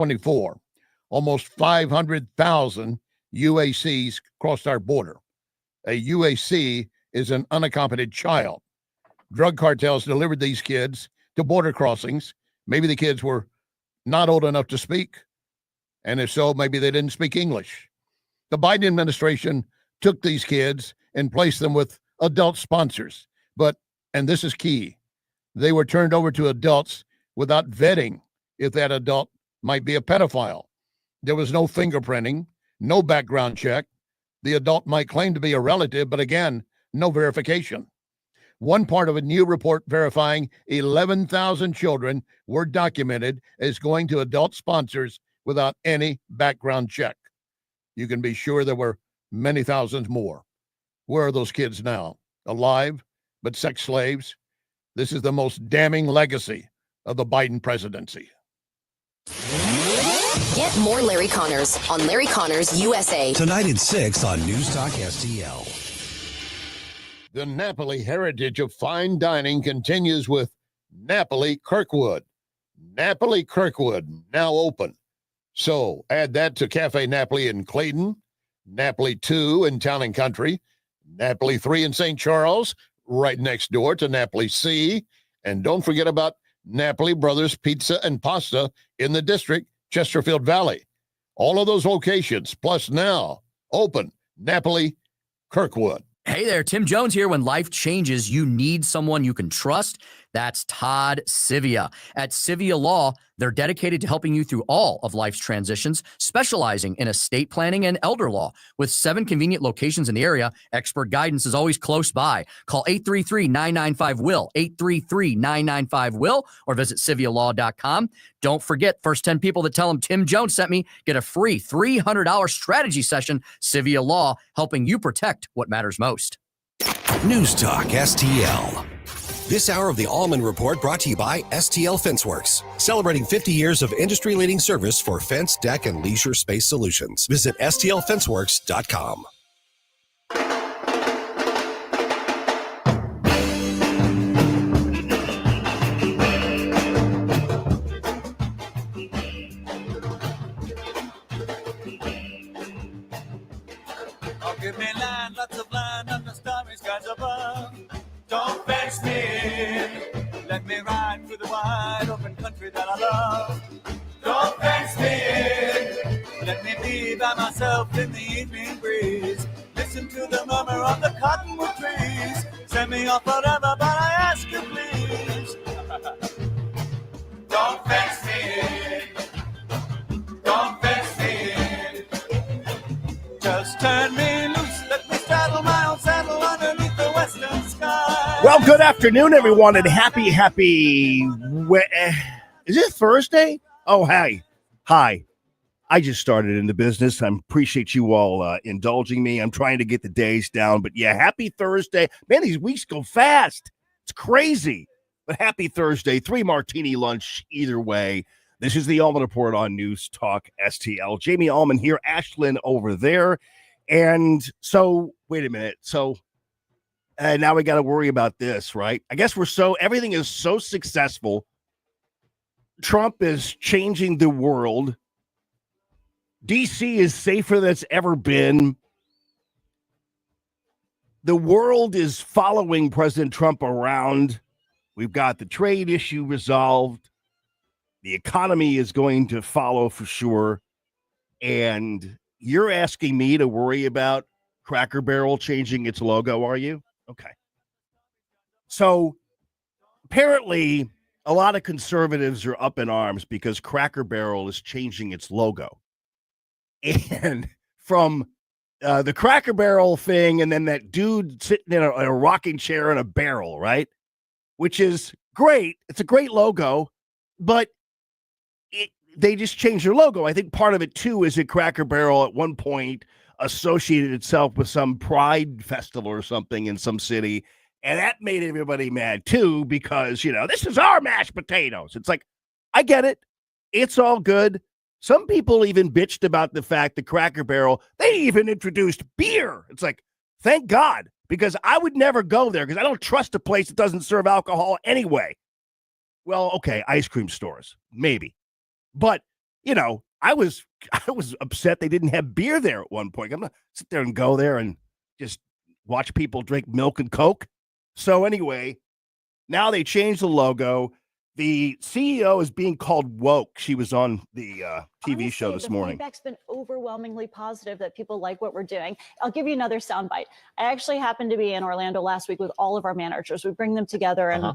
24, almost 500,000 UACs crossed our border. A UAC is an unaccompanied child. Drug cartels delivered these kids to border crossings. Maybe the kids were not old enough to speak. And if so, maybe they didn't speak English. The Biden administration took these kids and placed them with adult sponsors. But, and this is key, they were turned over to adults without vetting if that adult might be a pedophile. There was no fingerprinting, no background check. The adult might claim to be a relative, but again, no verification. One part of a new report verifying 11,000 children were documented as going to adult sponsors without any background check. You can be sure there were many thousands more. Where are those kids now? Alive, but sex slaves? This is the most damning legacy of the Biden presidency. Get more Larry Connors on Larry Connors USA. Tonight at 6 on News Talk STL. The Napoli heritage of fine dining continues with Napoli Kirkwood. Napoli Kirkwood, now open. So add that to Cafe Napoli in Clayton, Napoli 2 in Town and Country, Napoli 3 in St. Charles, right next door to Napoli C. And don't forget about Napoli Brothers Pizza and Pasta in the district, Chesterfield Valley. All of those locations, plus now, open Napoli Kirkwood. Hey there, Tim Jones here. When life changes, you need someone you can trust. That's Todd Sivia. At Sivia Law, they're dedicated to helping you through all of life's transitions, specializing in estate planning and elder law. With 7 convenient locations in the area, expert guidance is always close by. Call 833-995-WILL, 833-995-WILL, or visit SiviaLaw.com. Don't forget, first 10 people that tell them Tim Jones sent me get a free $300 strategy session. Sivia Law, helping you protect what matters most. News Talk STL. This hour of the Allman Report brought to you by STL Fenceworks, celebrating 50 years of industry-leading service for fence, deck, and leisure space solutions. Visit stlfenceworks.com. Oh, give me land, lots of land, under starry skies above. Don't fence me in. Let me ride through the wide open country that I love. Don't fence me in. Let me be by myself in the evening breeze. Listen to the murmur of the cottonwood trees. Send me off forever, but I ask you please. Don't fence me in. Don't fence me in. Just turn me loose. Let me straddle my own saddle underneath the western sky. Well, good afternoon, everyone, and happy. Is it Thursday? Oh, hi. I just started in the business. I appreciate you all indulging me. I'm trying to get the days down, but yeah, happy Thursday. Man, these weeks go fast. It's crazy, but happy Thursday. 3 martini lunch either way. This is the Allman Report on News Talk STL. Jamie Allman here, Ashlyn over there. And so, wait a minute. So, now we got to worry about this, right? I guess everything is so successful. Trump is changing the world. DC is safer than it's ever been. The world is following President Trump around. We've got the trade issue resolved. The economy is going to follow for sure. And you're asking me to worry about Cracker Barrel changing its logo, are you? Okay. So apparently a lot of conservatives are up in arms because Cracker Barrel is changing its logo. And from the Cracker Barrel thing, and then that dude sitting in a rocking chair in a barrel, right? Which is great. It's a great logo, but they just changed their logo. I think part of it, too, is that Cracker Barrel at one point associated itself with some pride festival or something in some city. And that made everybody mad, too, because, this is our mashed potatoes. It's like, I get it. It's all good. Some people even bitched about the fact that Cracker Barrel, they even introduced beer. It's like, thank God, because I would never go there because I don't trust a place that doesn't serve alcohol anyway. Well, okay, ice cream stores, maybe. But I was upset they didn't have beer there at one point. I'm gonna sit there and go there and just watch people drink milk and Coke. So anyway, now they changed the logo. The CEO is being called woke. She was on the TV show this morning. The feedback's been overwhelmingly positive that people like what we're doing. I'll give you another soundbite. I actually happened to be in Orlando last week with all of our managers. We bring them together and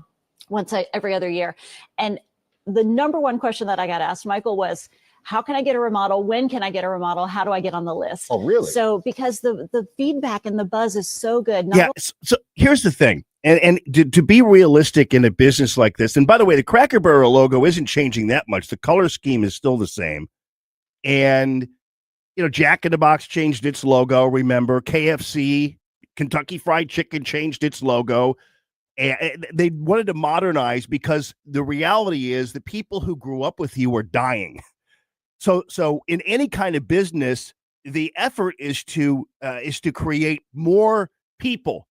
every other year. And the number one question that I got asked, Michael, was, how can I get a remodel? When can I get a remodel? How do I get on the list? Oh, really? So because the feedback and the buzz is so good. So here's the thing. And to be realistic in a business like this, and by the way, the Cracker Barrel logo isn't changing that much. The color scheme is still the same. And, Jack in the Box changed its logo. Remember, KFC, Kentucky Fried Chicken changed its logo. And they wanted to modernize because the reality is the people who grew up with you are dying. So in any kind of business, the effort is to create more people.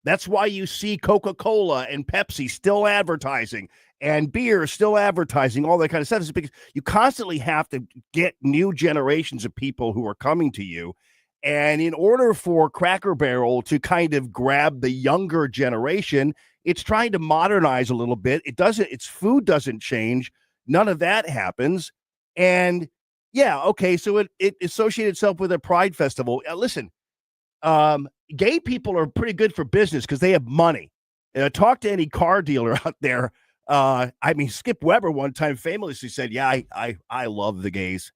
That's why you see Coca-Cola and Pepsi still advertising and beer still advertising, all that kind of stuff. Is because you constantly have to get new generations of people who are coming to you. And in order for Cracker Barrel to kind of grab the younger generation, it's trying to modernize a little bit. Its food doesn't change. None of that happens. And so it associated itself with a Pride Festival. Listen, gay people are pretty good for business because they have money. Talk to any car dealer out there. Skip Weber one time famously said, "Yeah, I love the gays.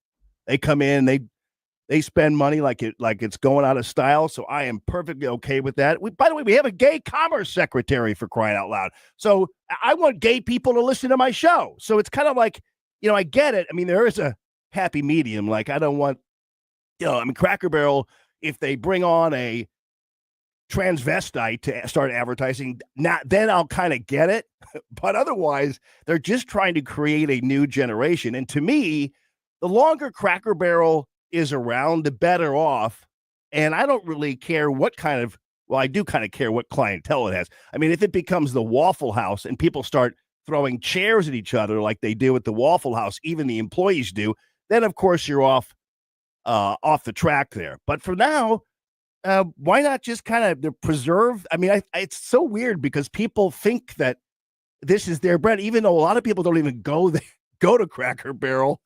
They come in, they spend money like it's going out of style. So I am perfectly okay with that." By the way, we have a gay commerce secretary, for crying out loud. So I want gay people to listen to my show. So it's kind of like, I get it. I mean, there is a happy medium. Like, I don't want, Cracker Barrel, if they bring on a transvestite to start advertising, then I'll kind of get it. But otherwise, they're just trying to create a new generation. And to me, the longer Cracker Barrel is around, the better off. And I don't really care I do kind of care what clientele it has. I mean, if it becomes the Waffle House and people start throwing chairs at each other like they do at the Waffle House, even the employees do, then of course you're off the track there. But for now, why not just kind of preserve? I mean, it's so weird because people think that this is their brand, even though a lot of people don't even go to Cracker Barrel.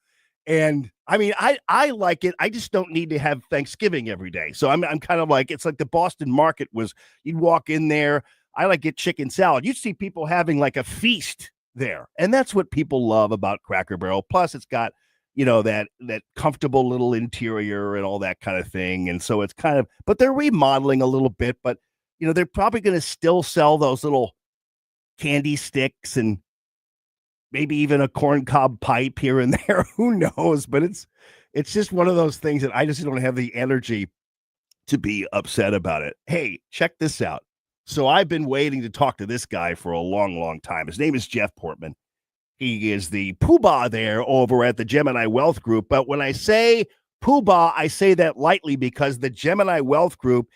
And I mean, I like it. I just don't need to have Thanksgiving every day. So I'm kind of like, it's like the Boston Market was, you'd walk in there. I like get chicken salad. You'd see people having like a feast there. And that's what people love about Cracker Barrel. Plus it's got, that comfortable little interior and all that kind of thing. And so it's kind of, but they're remodeling a little bit, but they're probably going to still sell those little candy sticks and maybe even a corncob pipe here and there. Who knows? But it's just one of those things that I just don't have the energy to be upset about it. Hey, check this out. So I've been waiting to talk to this guy for a long, long time. His name is Jeff Portman. He is the poobah there over at the Gemini Wealth Group. But when I say poobah, I say that lightly because the Gemini Wealth Group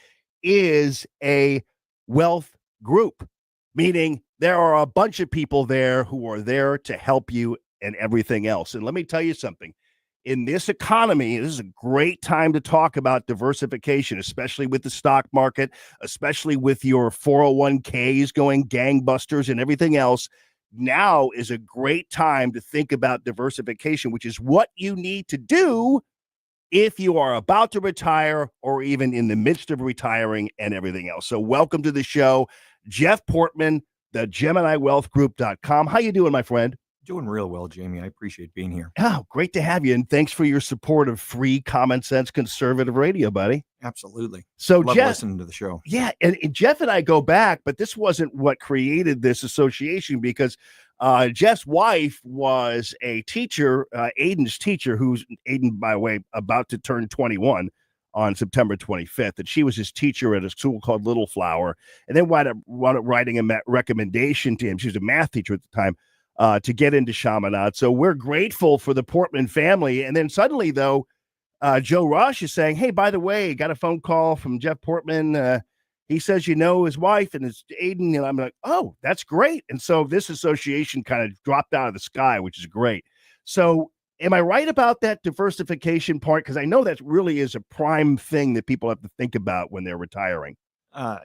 is a wealth group, meaning there are a bunch of people there who are there to help you and everything else. And let me tell you something. In this economy, this is a great time to talk about diversification, especially with the stock market, especially with your 401ks going gangbusters and everything else. Now is a great time to think about diversification, which is what you need to do if you are about to retire or even in the midst of retiring and everything else. So welcome to the show, Jeff Portman, the GeminiWealthGroup.com. How you doing, my friend? Doing real well, Jamie. I appreciate being here. Oh, great to have you. And thanks for your support of free, common sense, conservative radio, buddy. Absolutely. So love Jeff, listening to the show. Yeah. And Jeff and I go back, but this wasn't what created this association because Jeff's wife was a teacher, Aiden's teacher, who's Aiden, by the way, about to turn 21 on September 25th. And she was his teacher at a school called Little Flower. And then wound up writing a recommendation to him. She was a math teacher at the time. To get into Chaminade. So we're grateful for the Portman family. And then suddenly, though, Joe Rush is saying, hey, by the way, got a phone call from Jeff Portman. He says, his wife and his Aiden. And I'm like, oh, that's great. And so this association kind of dropped out of the sky, which is great. So Am I right about that diversification part? Because I know that really is a prime thing that people have to think about when they're retiring.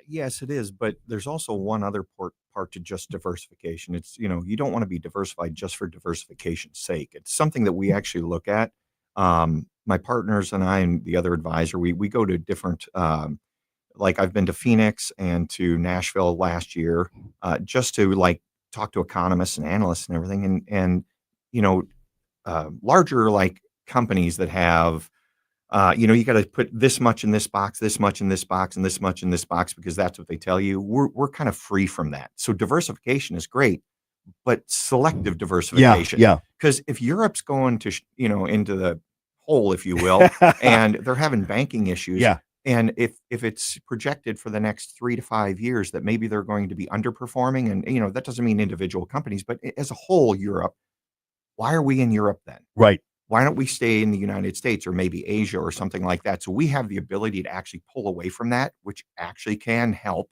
Yes, it is. But there's also one other part to just diversification. It's, you don't want to be diversified just for diversification's sake. It's something that we actually look at. My partners and I and the other advisor, we go to different, like I've been to Phoenix and to Nashville last year, just to like talk to economists and analysts and everything. You know, larger like companies that have, you got to put this much in this box, this much in this box, and this much in this box because that's what they tell you. We're kind of free from that. So diversification is great, but selective diversification. Yeah. Because if Europe's going to, into the hole, if you will, and they're having banking issues, Yeah. and if it's projected for the next 3 to 5 years that maybe they're going to be underperforming, and that doesn't mean individual companies, but as a whole, Europe. Why are we in Europe then? Right. Why don't we stay in the United States or maybe Asia or something like that? So we have the ability to actually pull away from that, which actually can help.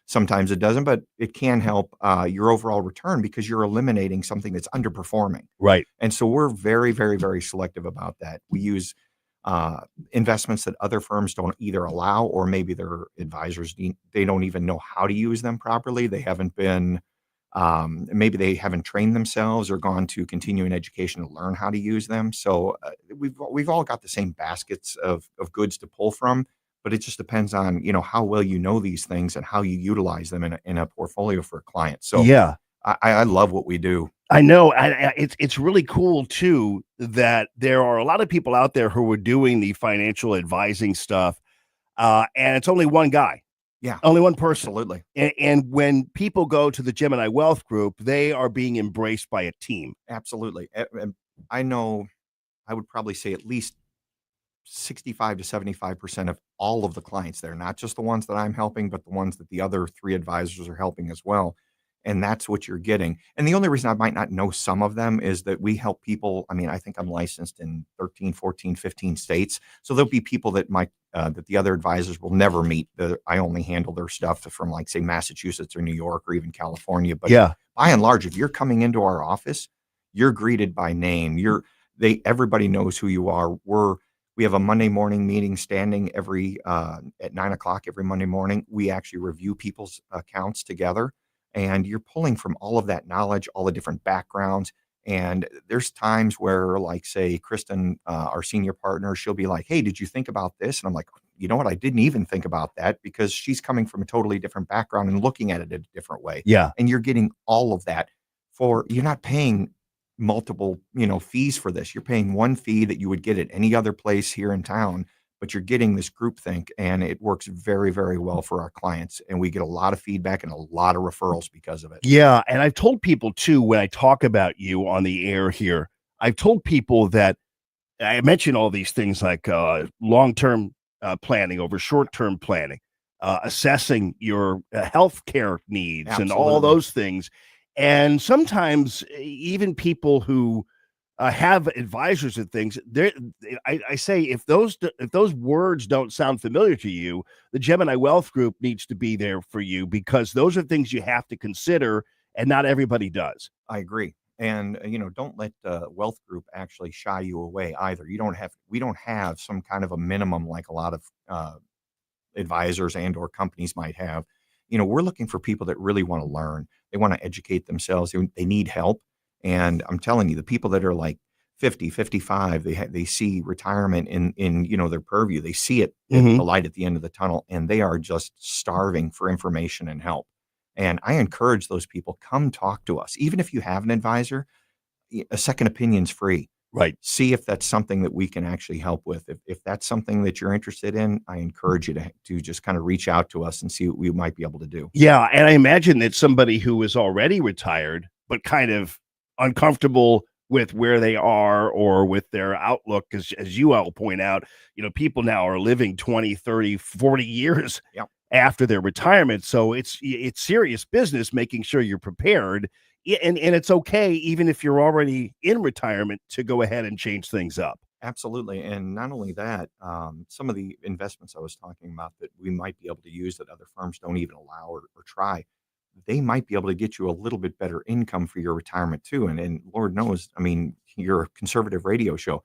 Sometimes it doesn't, but it can help your overall return because you're eliminating something that's underperforming. Right. And so we're very, very, very selective about that. We use investments that other firms don't either allow, or maybe their advisors, they don't even know how to use them properly. They haven't been, maybe they haven't trained themselves or gone to continuing education to learn how to use them. So we've all got the same baskets of goods to pull from, but it just depends on, how well you know these things and how you utilize them in a portfolio for a client. So Yeah. I love what we do. I know. It's really cool too that there are a lot of people out there who are doing the financial advising stuff, and it's only one guy. Yeah, only one person. Absolutely. And when people go to the Gemini Wealth Group, they are being embraced by a team. Absolutely. And I know I would probably say at least 65 to 75% of all of the clients there, not just the ones that I'm helping, but the ones that the other 3 advisors are helping as well. And that's what you're getting. And the only reason I might not know some of them is that we help people. I mean, I think I'm licensed in 13, 14, 15 states. So there'll be people that that the other advisors will never meet. I only handle their stuff from like, say, Massachusetts or New York or even California. But Yeah. by and large, if you're coming into our office, you're greeted by name. Everybody knows who you are. We have a Monday morning meeting standing every at 9:00 every Monday morning. We actually review people's accounts together, and you're pulling from all of that knowledge, all the different backgrounds. And there's times where, like, say, Kristen, our senior partner, she'll be like, "Hey, did you think about this?" And I'm like, "You know what? I didn't even think about that," because she's coming from a totally different background and looking at it a different way. Yeah. And you're getting all of that you're not paying multiple, fees for this. You're paying one fee that you would get at any other place here in town, but you're getting this groupthink, and it works very, very well for our clients. And we get a lot of feedback and a lot of referrals because of it. Yeah. And I've told people too, when I talk about you on the air here, I've told people that I mention all these things like long-term planning over short-term planning, assessing your healthcare needs and all Absolutely. those things. And sometimes even people who have advisors and things, I say if those words don't sound familiar to you, the Gemini Wealth Group needs to be there for you, because those are things you have to consider, and not everybody does. I agree. And, don't let Wealth Group actually shy you away either. We don't have some kind of a minimum like a lot of advisors and or companies might have. We're looking for people that really want to learn. They want to educate themselves. They need help. And I'm telling you, the people that are like 50, 55, they see retirement in their purview. They see it, Mhm. the light at the end of the tunnel, and they are just starving for information and help. And I encourage those people, come talk to us. Even if you have an advisor, a second opinion's free. Right. See if that's something that we can actually help with. If that's something that you're interested in, I encourage you to just kind of reach out to us and see what we might be able to do. Yeah. And I imagine that somebody who is already retired, but kind of uncomfortable with where they are or with their outlook, because as you all point out, people now are living 20, 30, 40 years Yep. after their retirement. So it's serious business making sure you're prepared. And it's okay, even if you're already in retirement, to go ahead and change things up. Absolutely. And not only that, some of the investments I was talking about that we might be able to use that other firms don't even allow or try. they might be able to get you a little bit better income for your retirement too. And Lord knows, I mean, you're a conservative radio show.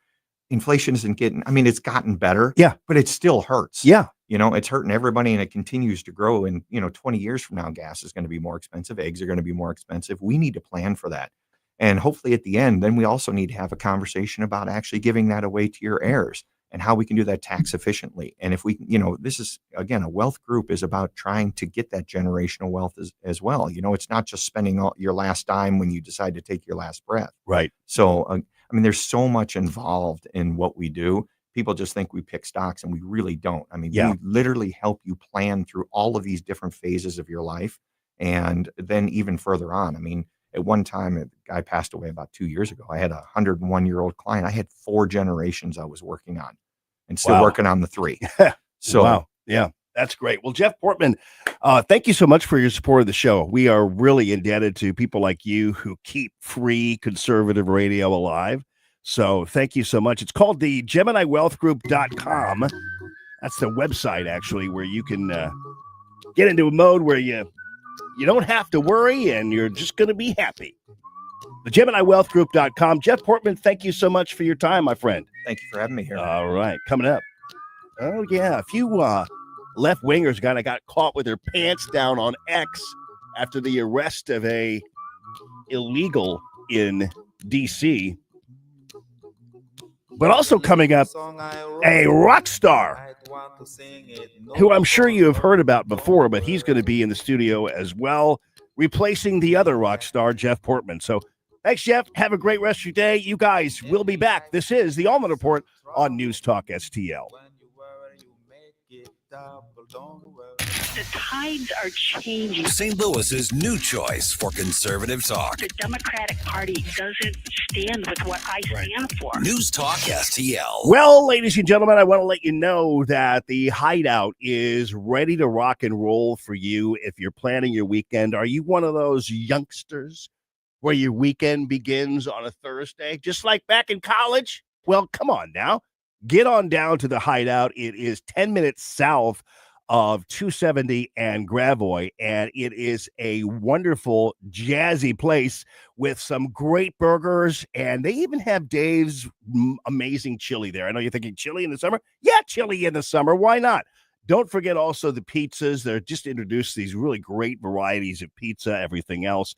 Inflation isn't getting, I mean, it's gotten better. Yeah. But it still hurts. Yeah. You know, it's hurting everybody and it continues to grow. And, 20 years from now, gas is going to be more expensive. Eggs are going to be more expensive. We need to plan for that. And hopefully at the end, then we also need to have a conversation about actually giving that away to your heirs and how we can do that tax efficiently. And if we, this is, again, a wealth group is about trying to get that generational wealth as well. It's not just spending all your last dime when you decide to take your last breath. Right. So, I mean, there's so much involved in what we do. People just think we pick stocks and we really don't. I mean, we literally help you plan through all of these different phases of your life. And then even further on, I mean, at one time, a guy passed away about 2 years ago. I had a 101-year-old client. I had 4 generations I was working on and still working on the 3. So, wow. Yeah, that's great. Well, Jeff Portman, thank you so much for your support of the show. We are really indebted to people like you who keep free conservative radio alive. So thank you so much. It's called the GeminiWealthGroup.com. That's the website, actually, where you can get into a mode where you don't have to worry and you're just going to be happy. The GeminiWealthGroup.com. Jeff Portman, thank you so much for your time, my friend. Thank you for having me here. All right. Coming up. Oh, yeah. A few left-wingers got caught with their pants down on X after the arrest of a illegal in D.C. But also coming up, a rock star who I'm sure you have heard about before, but he's going to be in the studio as well, replacing the other rock star, Jeff Portman. So thanks, Jeff. Have a great rest of your day. You guys will be back. This is the Allman Report on News Talk STL. The tides are changing. St. Louis's new choice for conservative talk. The Democratic Party doesn't stand with what I stand for. News Talk STL. Well, ladies and gentlemen, I want to let you know that the Hideout is ready to rock and roll for you if you're planning your weekend. Are you one of those youngsters where your weekend begins on a Thursday, just like back in college? Well, come on now. Get on down to the Hideout. It is 10 minutes south of 270 and Gravois, and it is a wonderful jazzy place with some great burgers, and they even have Dave's amazing chili there. I know you're thinking chili in the summer. Yeah, chili in the summer. Why not? Don't forget also the pizzas. They're just introduced these really great varieties of pizza, everything else.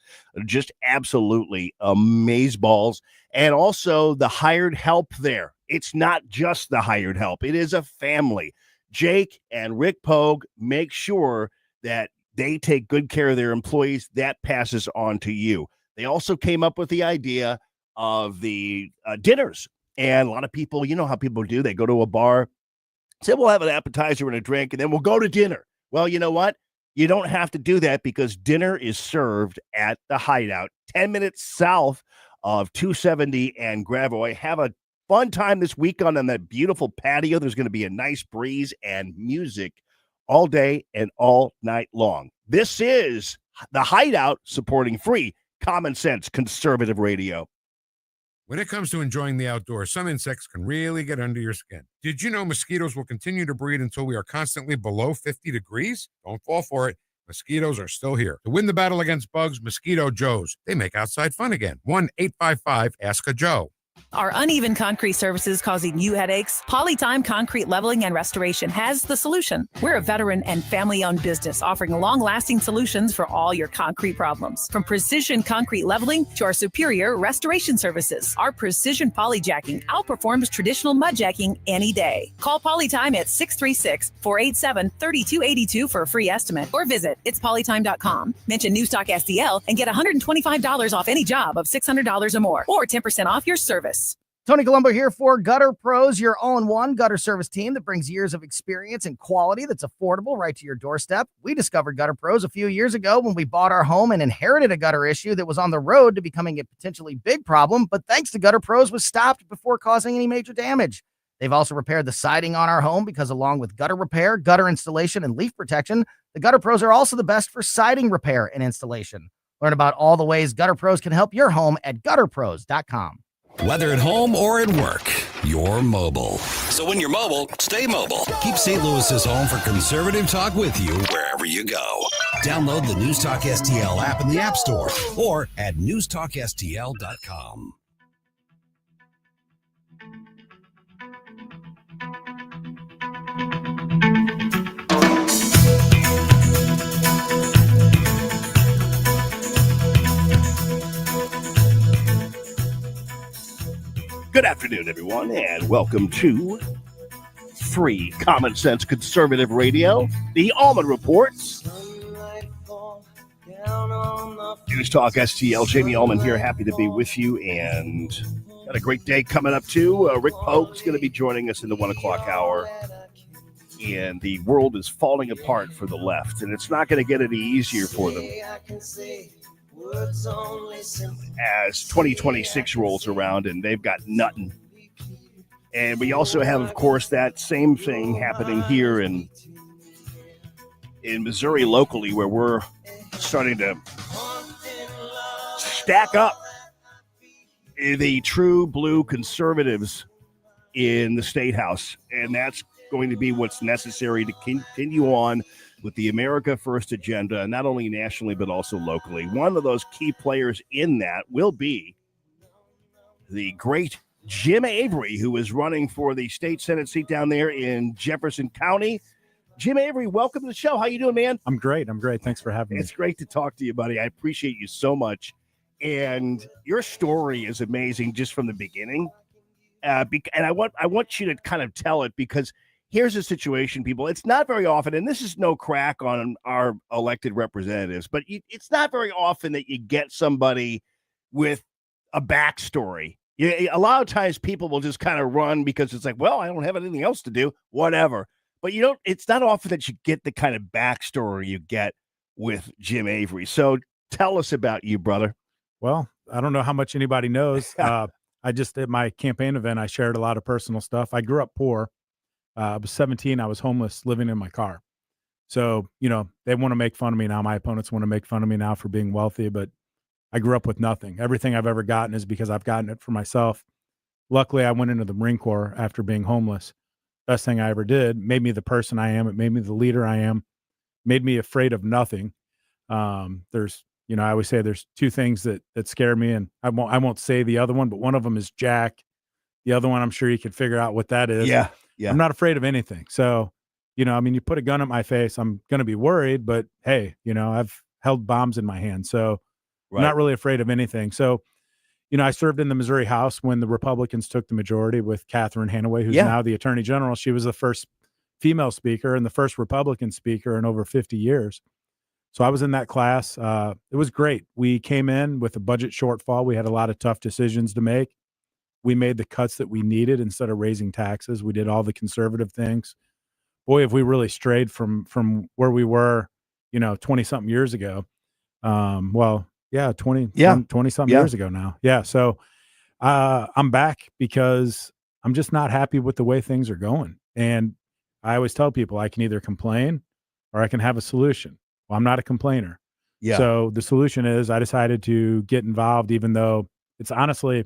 Just absolutely amazeballs. And also the hired help there. It's not just the hired help. It is a family. Jake and Rick Pogue make sure that they take good care of their employees. That passes on to you. They also came up with the idea of the dinners. And a lot of people, you know how people do. They go to a bar, say, we'll have an appetizer and a drink, and then we'll go to dinner. Well, you know what? You don't have to do that because dinner is served at the Hideout, 10 minutes south of 270 and Gravois. Have a fun time this weekend on that beautiful patio. There's going to be a nice breeze and music all day and all night long. This is the Hideout, supporting free, common sense, conservative radio. When it comes to enjoying the outdoors, some insects can really get under your skin. Did you know mosquitoes will continue to breed until we are constantly below 50 degrees? Don't fall for it. Mosquitoes are still here. To win the battle against bugs, Mosquito Joes. They make outside fun again. 1-855-ASK-A-JOE. Are uneven concrete surfaces causing you headaches? Polytime Concrete Leveling and Restoration has the solution. We're a veteran and family-owned business offering long-lasting solutions for all your concrete problems. From precision concrete leveling to our superior restoration services, our precision polyjacking outperforms traditional mudjacking any day. Call Polytime at 636-487-3282 for a free estimate or visit itspolytime.com. Mention Newstalk STL and get $125 off any job of $600 or more, or 10% off your service. Tony Colombo here for Gutter Pros, your all-in-one gutter service team that brings years of experience and quality that's affordable right to your doorstep. We discovered Gutter Pros a few years ago when we bought our home and inherited a gutter issue that was on the road to becoming a potentially big problem, but thanks to Gutter Pros was stopped before causing any major damage. They've also repaired the siding on our home because along with gutter repair, gutter installation, and leaf protection, the Gutter Pros are also the best for siding repair and installation. Learn about all the ways Gutter Pros can help your home at gutterpros.com. Whether at home or at work, you're mobile. So when you're mobile, stay mobile. Keep St. Louis's home for conservative talk with you wherever you go. Download the News Talk STL app in the App Store or at newstalkstl.com. Good afternoon, everyone, and welcome to free common sense conservative radio, the Allman Report. News Talk STL, Jamie Allman here, happy to be with you, and got a great day coming up too. Rick Pope's going to be joining us in the 1 o'clock hour, and the world is falling apart for the left, and it's not going to get any easier for them as 2026 rolls around and they've got nothing. And we also have, of course, that same thing happening here in Missouri locally, where we're starting to stack up the true blue conservatives in the state house. And that's going to be what's necessary to continue on with the America First agenda, not only nationally, but also locally. One of those key players in that will be the great Jim Avery, who is running for the state Senate seat down there in Jefferson County. Jim Avery, welcome to the show. How you doing, man? I'm great. Thanks for having me. It's great to talk to you, buddy. I appreciate you so much. And your story is amazing just from the beginning. And I want you to kind of tell it, because here's the situation, people. It's not very often, and this is no crack on our elected representatives, but it's not very often that you get somebody with a backstory. A lot of times people will just kind of run because it's like, well, I don't have anything else to do, whatever. But it's not often that you get the kind of backstory you get with Jim Avery. So tell us about you, brother. Well, I don't know how much anybody knows. I just at my campaign event, I shared a lot of personal stuff. I grew up poor. I was 17. I was homeless, living in my car. So, they want to make fun of me now. My opponents want to make fun of me now for being wealthy, but I grew up with nothing. Everything I've ever gotten is because I've gotten it for myself. Luckily, I went into the Marine Corps after being homeless. Best thing I ever did. Made me the person I am. It made me the leader I am. Made me afraid of nothing. There's, I always say there's two things that scare me, and I won't say the other one, but one of them is Jack. The other one, I'm sure you could figure out what that is. Yeah. I'm not afraid of anything. So, you put a gun at my face, I'm going to be worried, but hey, I've held bombs in my hand. So I'm not really afraid of anything. So, I served in the Missouri House when the Republicans took the majority with Catherine Hanaway, who's now the Attorney General. She was the first female speaker and the first Republican speaker in over 50 years. So I was in that class. It was great. We came in with a budget shortfall. We had a lot of tough decisions to make. We made the cuts that we needed instead of raising taxes. We did all the conservative things. Boy, have we really strayed from where we were, 20 something years ago. 20 something years ago now. Yeah. So I'm back because I'm just not happy with the way things are going. And I always tell people I can either complain or I can have a solution. Well, I'm not a complainer. Yeah. So the solution is I decided to get involved, even though it's honestly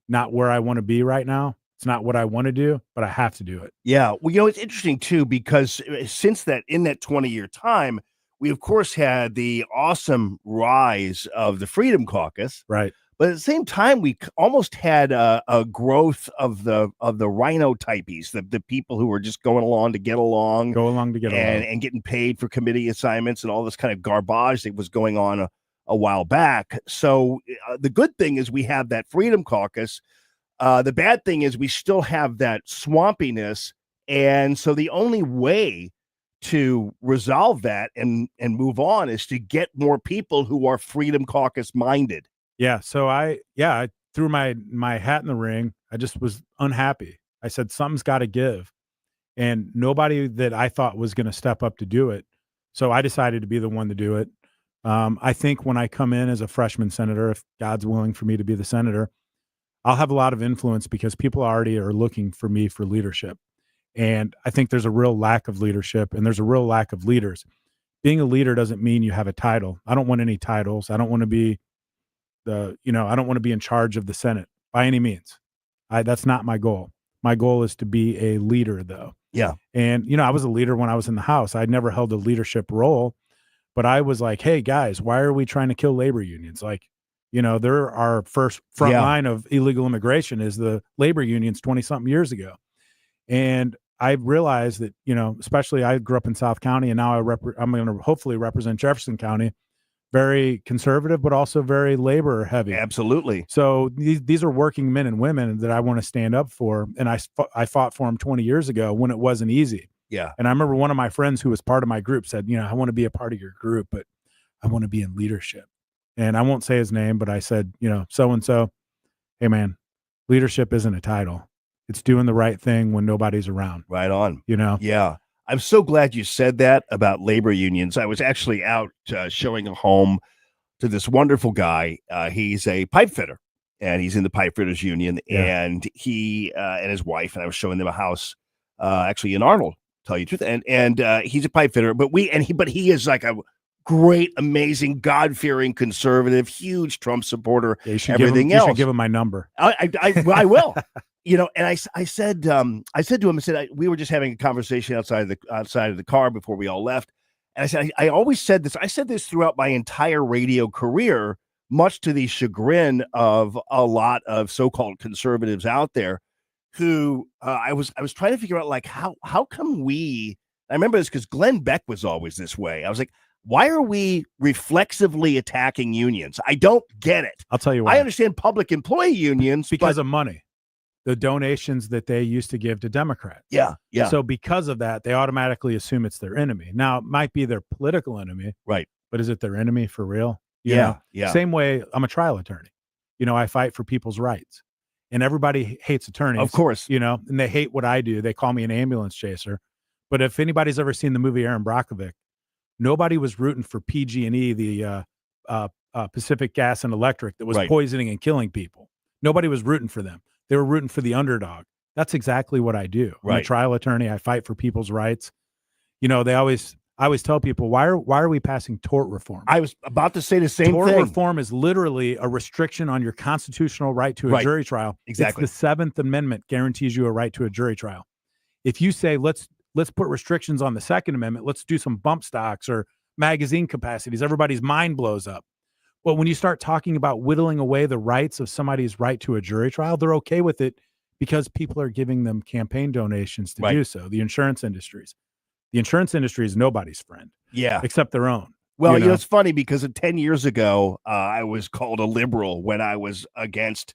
not where I want to be right now. It's not what I want to do, but I have to do it. Yeah. Well, it's interesting too, because since in that 20-year time, we of course had the awesome rise of the Freedom Caucus. Right. But at the same time, we almost had a growth of the rhino typies, the people who were just going along to get along. And getting paid for committee assignments and all this kind of garbage that was going on a while back. So the good thing is we have that Freedom Caucus. The bad thing is we still have that swampiness. And so the only way to resolve that and move on is to get more people who are Freedom Caucus minded. Yeah. So I threw my hat in the ring. I just was unhappy. I said, something's got to give. And nobody that I thought was going to step up to do it. So I decided to be the one to do it. I think when I come in as a freshman senator, if God's willing for me to be the senator, I'll have a lot of influence because people already are looking for me for leadership. And I think there's a real lack of leadership and there's a real lack of leaders. Being a leader doesn't mean you have a title. I don't want any titles. I don't want to be I don't want to be in charge of the Senate. by any means. That's not my goal. My goal is to be a leader, though. Yeah. And, I was a leader when I was in the House. I'd never held a leadership role, but I was like, hey, guys, why are we trying to kill labor unions? Like, they're our first front line of illegal immigration is the labor unions 20-something years ago. And I realized that, especially I grew up in South County, and now I'm going to hopefully represent Jefferson County, very conservative, but also very labor heavy. Absolutely. So these are working men and women that I want to stand up for. And I fought for them 20 years ago when it wasn't easy. Yeah. And I remember one of my friends who was part of my group said, I want to be a part of your group, but I want to be in leadership. And I won't say his name, but I said, so-and-so, hey man, leadership isn't a title. It's doing the right thing when nobody's around. Right on. Yeah. I'm so glad you said that about labor unions. I was actually out showing a home to this wonderful guy. He's a pipe fitter, and he's in the pipe fitters union. Yeah. And he and his wife, and I was showing them a house, actually in Arnold, tell you the truth. And he's a pipe fitter, but he is like a great, amazing, God-fearing conservative, huge Trump supporter. Yeah, you should everything else. You should give him my number. I will. And I said to him, we were just having a conversation outside of the car before we all left. And I said, I always said this. I said this throughout my entire radio career, much to the chagrin of a lot of so-called conservatives out there who I was trying to figure out, like, how come I remember this because Glenn Beck was always this way. I was like, why are we reflexively attacking unions? I don't get it. I'll tell you why. I understand public employee unions. Because of money. The donations that they used to give to Democrats. Yeah. So because of that, they automatically assume it's their enemy. Now, it might be their political enemy. Right. But is it their enemy for real? Yeah. Same way, I'm a trial attorney. I fight for people's rights. And everybody hates attorneys. Of course. And they hate what I do. They call me an ambulance chaser. But if anybody's ever seen the movie Aaron Brockovich, nobody was rooting for PG&E, the Pacific Gas and Electric that was poisoning and killing people. Nobody was rooting for them. They were rooting for the underdog. That's exactly what I do. I'm a trial attorney. I fight for people's rights. I always tell people, why are we passing tort reform? I was about to say the same thing. Tort reform is literally a restriction on your constitutional right to a jury trial. Exactly. It's the 7th Amendment guarantees you a right to a jury trial. If you say, let's put restrictions on the Second Amendment, let's do some bump stocks or magazine capacities, everybody's mind blows up. But when you start talking about whittling away the rights of somebody's right to a jury trial, they're okay with it because people are giving them campaign donations to do so. The insurance industries. The insurance industry is nobody's friend. Yeah. Except their own. Well, it's funny because 10 years ago, I was called a liberal when I was against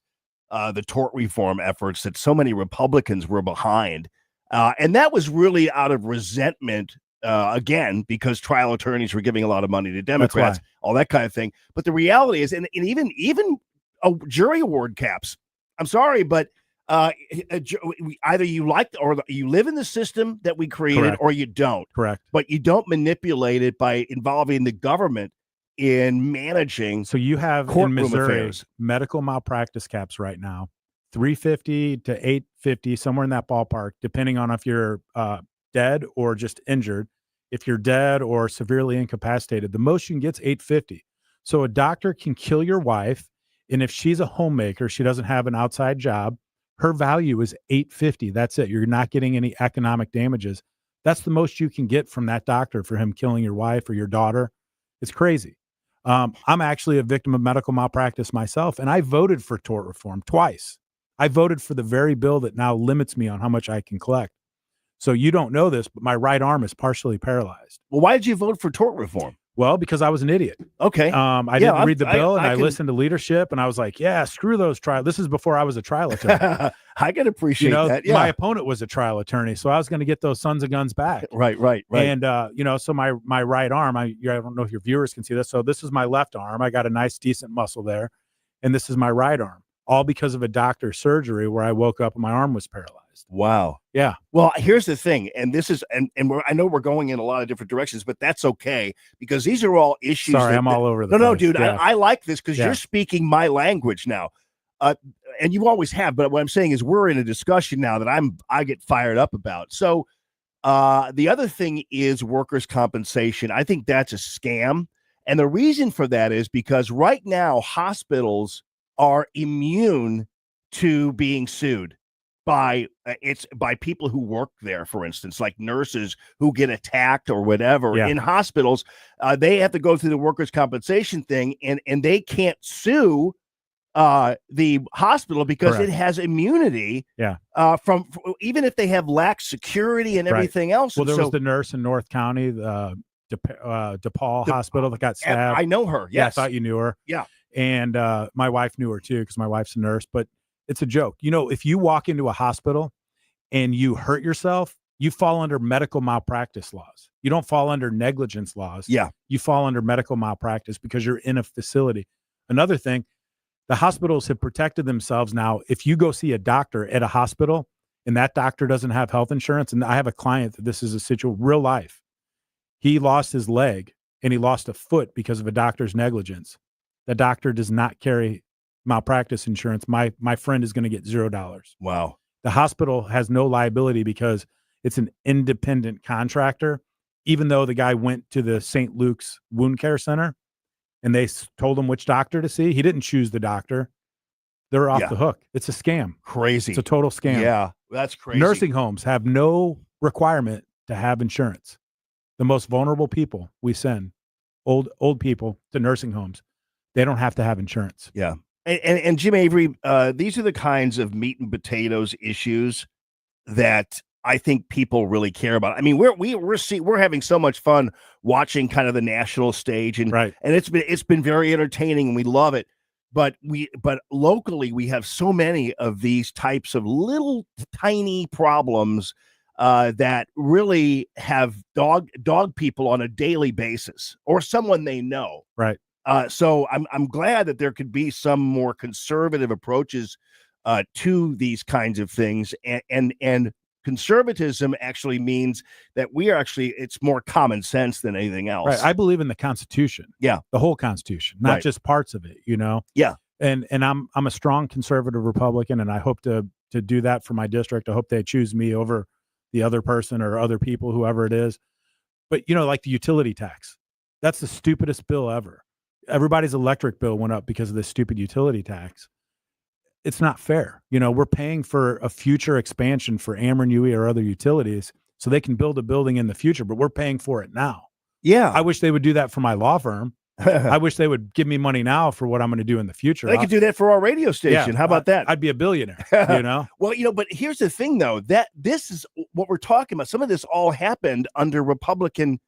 the tort reform efforts that so many Republicans were behind. And that was really out of resentment. Again, because trial attorneys were giving a lot of money to Democrats, all that kind of thing. But the reality is, and even jury award caps. I'm sorry, but either you like or you live in the system that we created, or you don't. Correct. But you don't manipulate it by involving the government in managing. So you have in Missouri medical malpractice caps right now, $350 to $850, somewhere in that ballpark, depending on if you're dead or just injured. If you're dead or severely incapacitated, the most you can get is $850. So a doctor can kill your wife, and if she's a homemaker, she doesn't have an outside job, her value is $850. That's it. You're not getting any economic damages. That's the most you can get from that doctor for him killing your wife or your daughter. It's crazy. I'm actually a victim of medical malpractice myself, and I voted for tort reform twice. I voted for the very bill that now limits me on how much I can collect. So you don't know this, but my right arm is partially paralyzed. Well, why did you vote for tort reform? Well, because I was an idiot. Okay. I didn't read the bill, and I listened to leadership, and I was like, yeah, screw those trials. This is before I was a trial attorney. I can appreciate that. Yeah. My opponent was a trial attorney, so I was going to get those sons of guns back. Right. And, so my right arm, I don't know if your viewers can see this. So this is my left arm. I got a nice, decent muscle there. And this is my right arm, all because of a doctor's surgery where I woke up and my arm was paralyzed. Wow. Yeah. Well, here's the thing, and this is, and I know we're going in a lot of different directions, but that's okay because these are all issues. Sorry, I'm all over the place. No, dude, yeah. I like this because you're speaking my language now, and you always have. But what I'm saying is, we're in a discussion now that I get fired up about. So, the other thing is workers' compensation. I think that's a scam, and the reason for that is because right now hospitals are immune to being sued by by people who work there, for instance, like nurses who get attacked or whatever in hospitals. They have to go through the workers' compensation thing, and they can't sue the hospital because it has immunity. From even if they have lax security and everything else. Well, And there so, was the nurse in North County, the DePaul Hospital that got stabbed. I know her. Yeah, I Yes. thought you knew her. Yeah. And my wife knew her too, because my wife's a nurse. But it's a joke. You know, if you walk into a hospital and you hurt yourself, you fall under medical malpractice laws. You don't fall under negligence laws. Yeah. You fall under medical malpractice because you're in a facility. Another thing, the hospitals have protected themselves now. If you go see a doctor at a hospital and that doctor doesn't have health insurance, and I have a client that this is a situation, real life. He lost his leg and he lost a foot because of a doctor's negligence. The doctor does not carry malpractice insurance. My friend is going to get $0. Wow. The hospital has no liability because it's an independent contractor, even though the guy went to the St. Luke's Wound Care Center and they told him which doctor to see. He didn't choose the doctor. They're off the hook. It's a scam. Crazy. It's a total scam. Yeah, that's crazy. Nursing homes have no requirement to have insurance. The most vulnerable people we send, old people, to nursing homes, they don't have to have insurance. Yeah. And Jim Avery, these are the kinds of meat and potatoes issues that I think people really care about. I mean, we're having so much fun watching kind of the national stage, and it's been very entertaining, and we love it. But locally, we have so many of these types of little tiny problems that really have dog people on a daily basis, or someone they know. Right. So I'm glad that there could be some more conservative approaches to these kinds of things, and conservatism actually means that it's more common sense than anything else. Right. I believe in the Constitution. Yeah. The whole Constitution, not just parts of it, you know? Yeah. And I'm a strong conservative Republican, and I hope to do that for my district. I hope they choose me over the other person or other people, whoever it is. But, you know, like the utility tax, that's the stupidest bill ever. Everybody's electric bill went up because of this stupid utility tax. It's not fair. You know, we're paying for a future expansion for Ameren, UE, or other utilities so they can build a building in the future, but we're paying for it now. Yeah. I wish they would do that for my law firm. I wish they would give me money now for what I'm going to do in the future. They could do that for our radio station. Yeah, How about that? I'd be a billionaire, you know? Well, you know, but here's the thing, though, that this is what we're talking about. Some of this all happened under Republican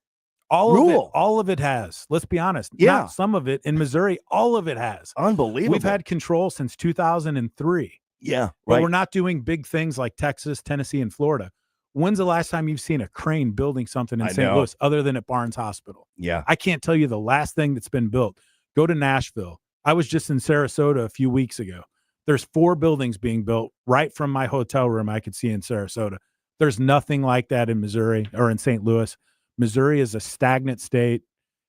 rule. All of it has. Let's be honest. Yeah. Not some of it. In Missouri, all of it has. Unbelievable. We've had control since 2003. Yeah, But right. we're not doing big things like Texas, Tennessee, and Florida. When's the last time you've seen a crane building something in I St. know. Louis other than at Barnes Hospital? Yeah. I can't tell you the last thing that's been built. Go to Nashville. I was just in Sarasota a few weeks ago. There's 4 buildings being built right from my hotel room I could see in Sarasota. There's nothing like that in Missouri or in St. Louis. Missouri is a stagnant state.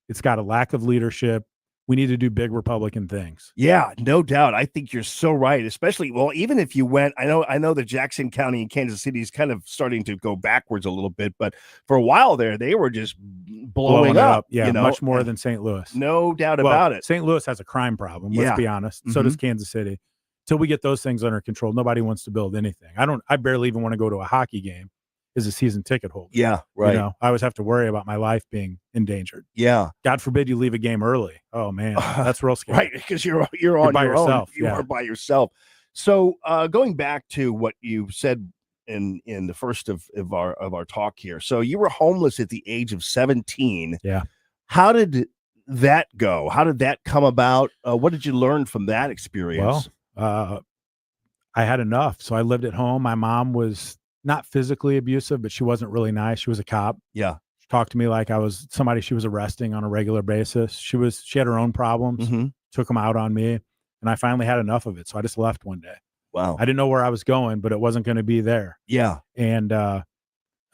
It's got a lack of leadership. We need to do big Republican things. Yeah, no doubt. I think you're so right. Especially, well, even if you went, I know that Jackson County and Kansas City is kind of starting to go backwards a little bit, but for a while there, they were just blowing it up. Yeah, you know? much more than St. Louis. No doubt about it. St. Louis has a crime problem. Let's Yeah. be honest. So does Kansas City. Till we get those things under control, nobody wants to build anything. I barely even want to go to a hockey game as a season ticket holder. Yeah, right. You know, I always have to worry about my life being endangered. Yeah. God forbid you leave a game early. Oh man, that's real scary. Right, because you're on by your yourself. own. You Yeah. are by yourself. So going back to what you said in the first of our talk here. So you were homeless at the age of 17. Yeah. How did that go? How did that come about? What did you learn from that experience? Well, I had enough. So I lived at home. My mom was not physically abusive, but she wasn't really nice. She was a cop. Yeah. She talked to me like I was somebody she was arresting on a regular basis. She had her own problems, took them out on me. And I finally had enough of it. So I just left one day. Wow. I didn't know where I was going, but it wasn't going to be there. Yeah. And I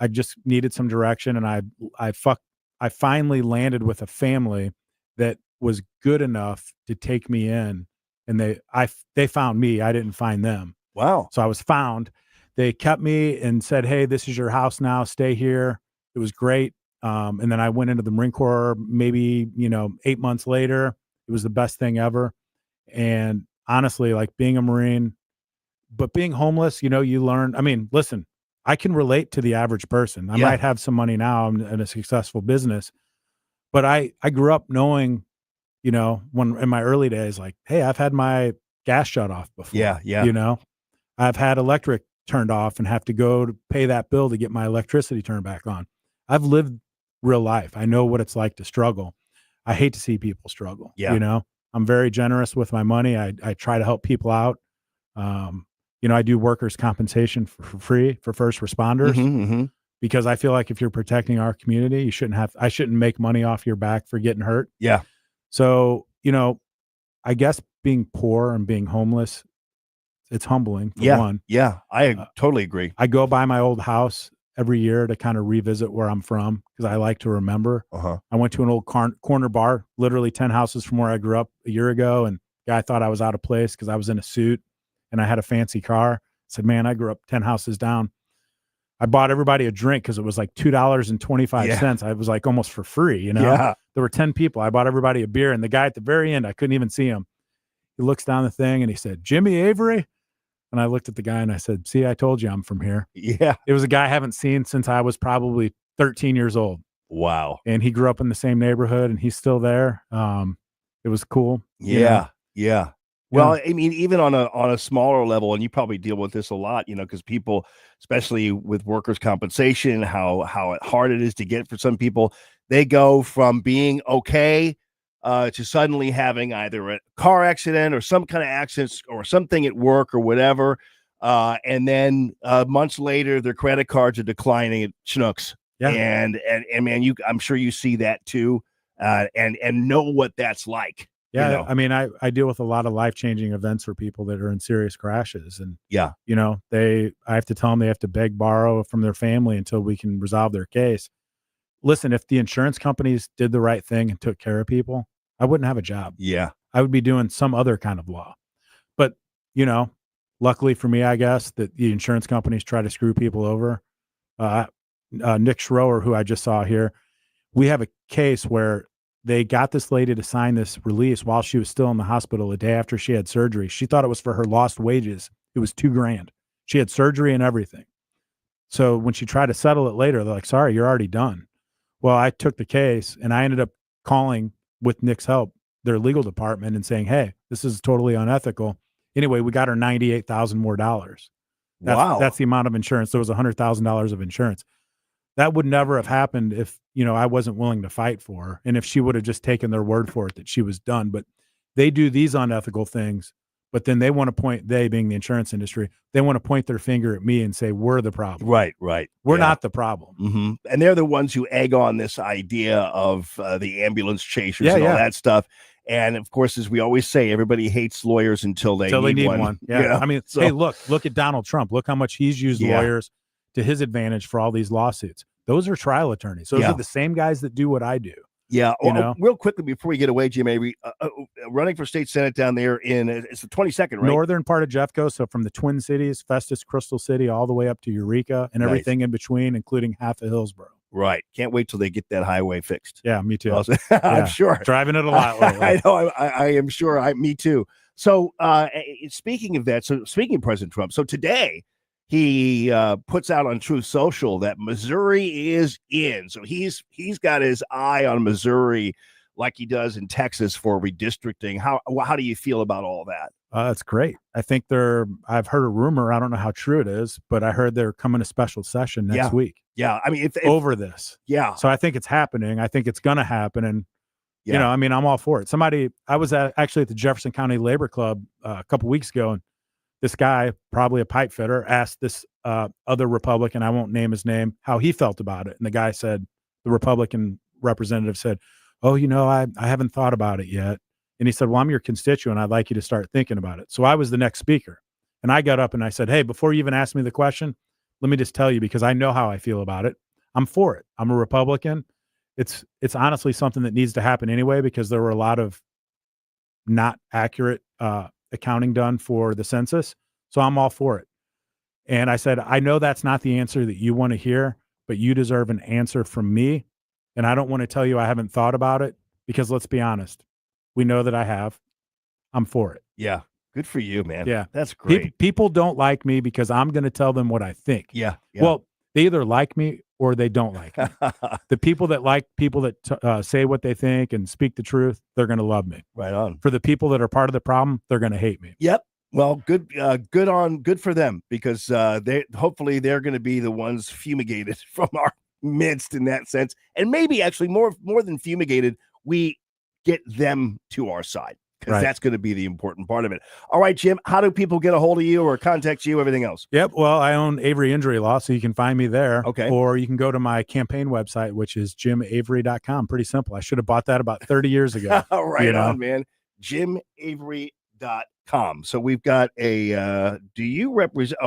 just needed some direction. And I finally landed with a family that was good enough to take me in. And they found me. I didn't find them. Wow. So I was found. They kept me and said, "Hey, this is your house now. Stay here." It was great. And then I went into the Marine Corps maybe, 8 months later. It was the best thing ever. And honestly, like being a Marine, but being homeless, you know, you learn. I mean, listen, I can relate to the average person. I might have some money now. I'm in a successful business, but I grew up knowing, you know, when in my early days, like, hey, I've had my gas shut off before. Yeah, yeah. You know, I've had electric turned off and have to go to pay that bill to get my electricity turned back on. I've lived real life. I know what it's like to struggle. I hate to see people struggle. Yeah. You know, I'm very generous with my money. I try to help people out. You know, I do workers' compensation for free for first responders because I feel like if you're protecting our community, I shouldn't make money off your back for getting hurt. Yeah. So, you know, I guess being poor and being homeless, it's humbling for one. Yeah. I totally agree. I go by my old house every year to kind of revisit where I'm from because I like to remember. I went to an old corner bar, literally 10 houses from where I grew up a year ago. And the guy thought I was out of place because I was in a suit and I had a fancy car. I said, man, I grew up 10 houses down. I bought everybody a drink because it was like $2.25. I was like almost for free, you know? Yeah. There were 10 people. I bought everybody a beer. And the guy at the very end, I couldn't even see him. He looks down the thing and he said, Jimmy Avery? And I looked at the guy and I said, see, I told you I'm from here. Yeah. It was a guy I haven't seen since I was probably 13 years old. Wow. And he grew up in the same neighborhood and he's still there. It was cool. Yeah. Yeah. Well, I mean, even on a smaller level, and you probably deal with this a lot, you know, because people, especially with workers' compensation, how hard it is to get for some people, they go from being okay to suddenly having either a car accident or some kind of accident or something at work or whatever, and then months later, their credit cards are declining at Schnucks. Yeah. And man, I'm sure you see that too, and know what that's like. Yeah, You know? I mean, I deal with a lot of life-changing events for people that are in serious crashes, and you know, I have to tell them they have to beg, borrow from their family until we can resolve their case. Listen, if the insurance companies did the right thing and took care of people, I wouldn't have a job. Yeah, I would be doing some other kind of law. But you know, luckily for me, I guess that the insurance companies try to screw people over. Nick Schroer, who I just saw here, we have a case where they got this lady to sign this release while she was still in the hospital a day after she had surgery. She thought it was for her lost wages. It was $2,000. She had surgery and everything. So when she tried to settle it later, they're like, sorry, you're already done. Well, I took the case and I ended up calling with Nick's help, their legal department, and saying, hey, this is totally unethical. Anyway, we got her $98,000 more dollars. That's the amount of insurance. There was $100,000 of insurance. That would never have happened if, you know, I wasn't willing to fight for her. And if she would have just taken their word for it that she was done. But they do these unethical things, but then they want to point, they being the insurance industry, they want to point their finger at me and say, we're the problem. Right. We're not the problem. And they're the ones who egg on this idea of the ambulance chasers and all that stuff. And of course, as we always say, everybody hates lawyers until they need one. Yeah. You know? I mean, hey, look at Donald Trump. Look how much he's used lawyers to his advantage for all these lawsuits. Those are trial attorneys. Those are the same guys that do what I do. Yeah. You know? Real quickly before we get away, Jim Avery, running for state senate down there it's the 22nd, right? Northern part of Jeffco. So from the Twin Cities, Festus, Crystal City, all the way up to Eureka and everything in between, including half of Hillsborough. Right. Can't wait till they get that highway fixed. Yeah, me too. I'm sure. Driving it a lot lately. I know. I am sure. Me too. So speaking of that, speaking of President Trump, so today he puts out on Truth Social that Missouri is in. So he's got his eye on Missouri like he does in Texas for redistricting. How do you feel about all that? That's great. I think I've heard a rumor. I don't know how true it is, but I heard they're coming to special session next week. Yeah. I mean, if over this. Yeah. So I think it's happening. I think it's going to happen. And, you know, I mean, I'm all for it. I was actually at the Jefferson County Labor Club a couple weeks ago, and this guy, probably a pipe fitter, asked this other Republican, I won't name his name, how he felt about it. And the guy said, the Republican representative said, oh, you know, I haven't thought about it yet. And he said, well, I'm your constituent. I'd like you to start thinking about it. So I was the next speaker. And I got up and I said, hey, before you even ask me the question, let me just tell you, because I know how I feel about it. I'm for it. I'm a Republican. It's honestly something that needs to happen anyway, because there were a lot of not accurate accounting done for the census. So I'm all for it. And I said, I know that's not the answer that you want to hear, but you deserve an answer from me. And I don't want to tell you I haven't thought about it, because let's be honest, we know that I have. I'm for it. Yeah. Good for you, man. Yeah. That's great. People don't like me because I'm going to tell them what I think. Yeah. Well, they either like me or they don't like me. The people that like people that say what they think and speak the truth, they're going to love me. Right on. For the people that are part of the problem, they're going to hate me. Yep. Well, good for them, because hopefully they're going to be the ones fumigated from our midst in that sense, and maybe actually more than fumigated, we get them to our side, because that's going to be the important part of it. All right, Jim, how do people get a hold of you or contact you? Everything else? Yep. Well, I own Avery Injury Law, so you can find me there. Okay. Or you can go to my campaign website, which is jimavery.com. Pretty simple. I should have bought that about 30 years ago. Right on, man. jimavery.com. So we've got a, do you represent,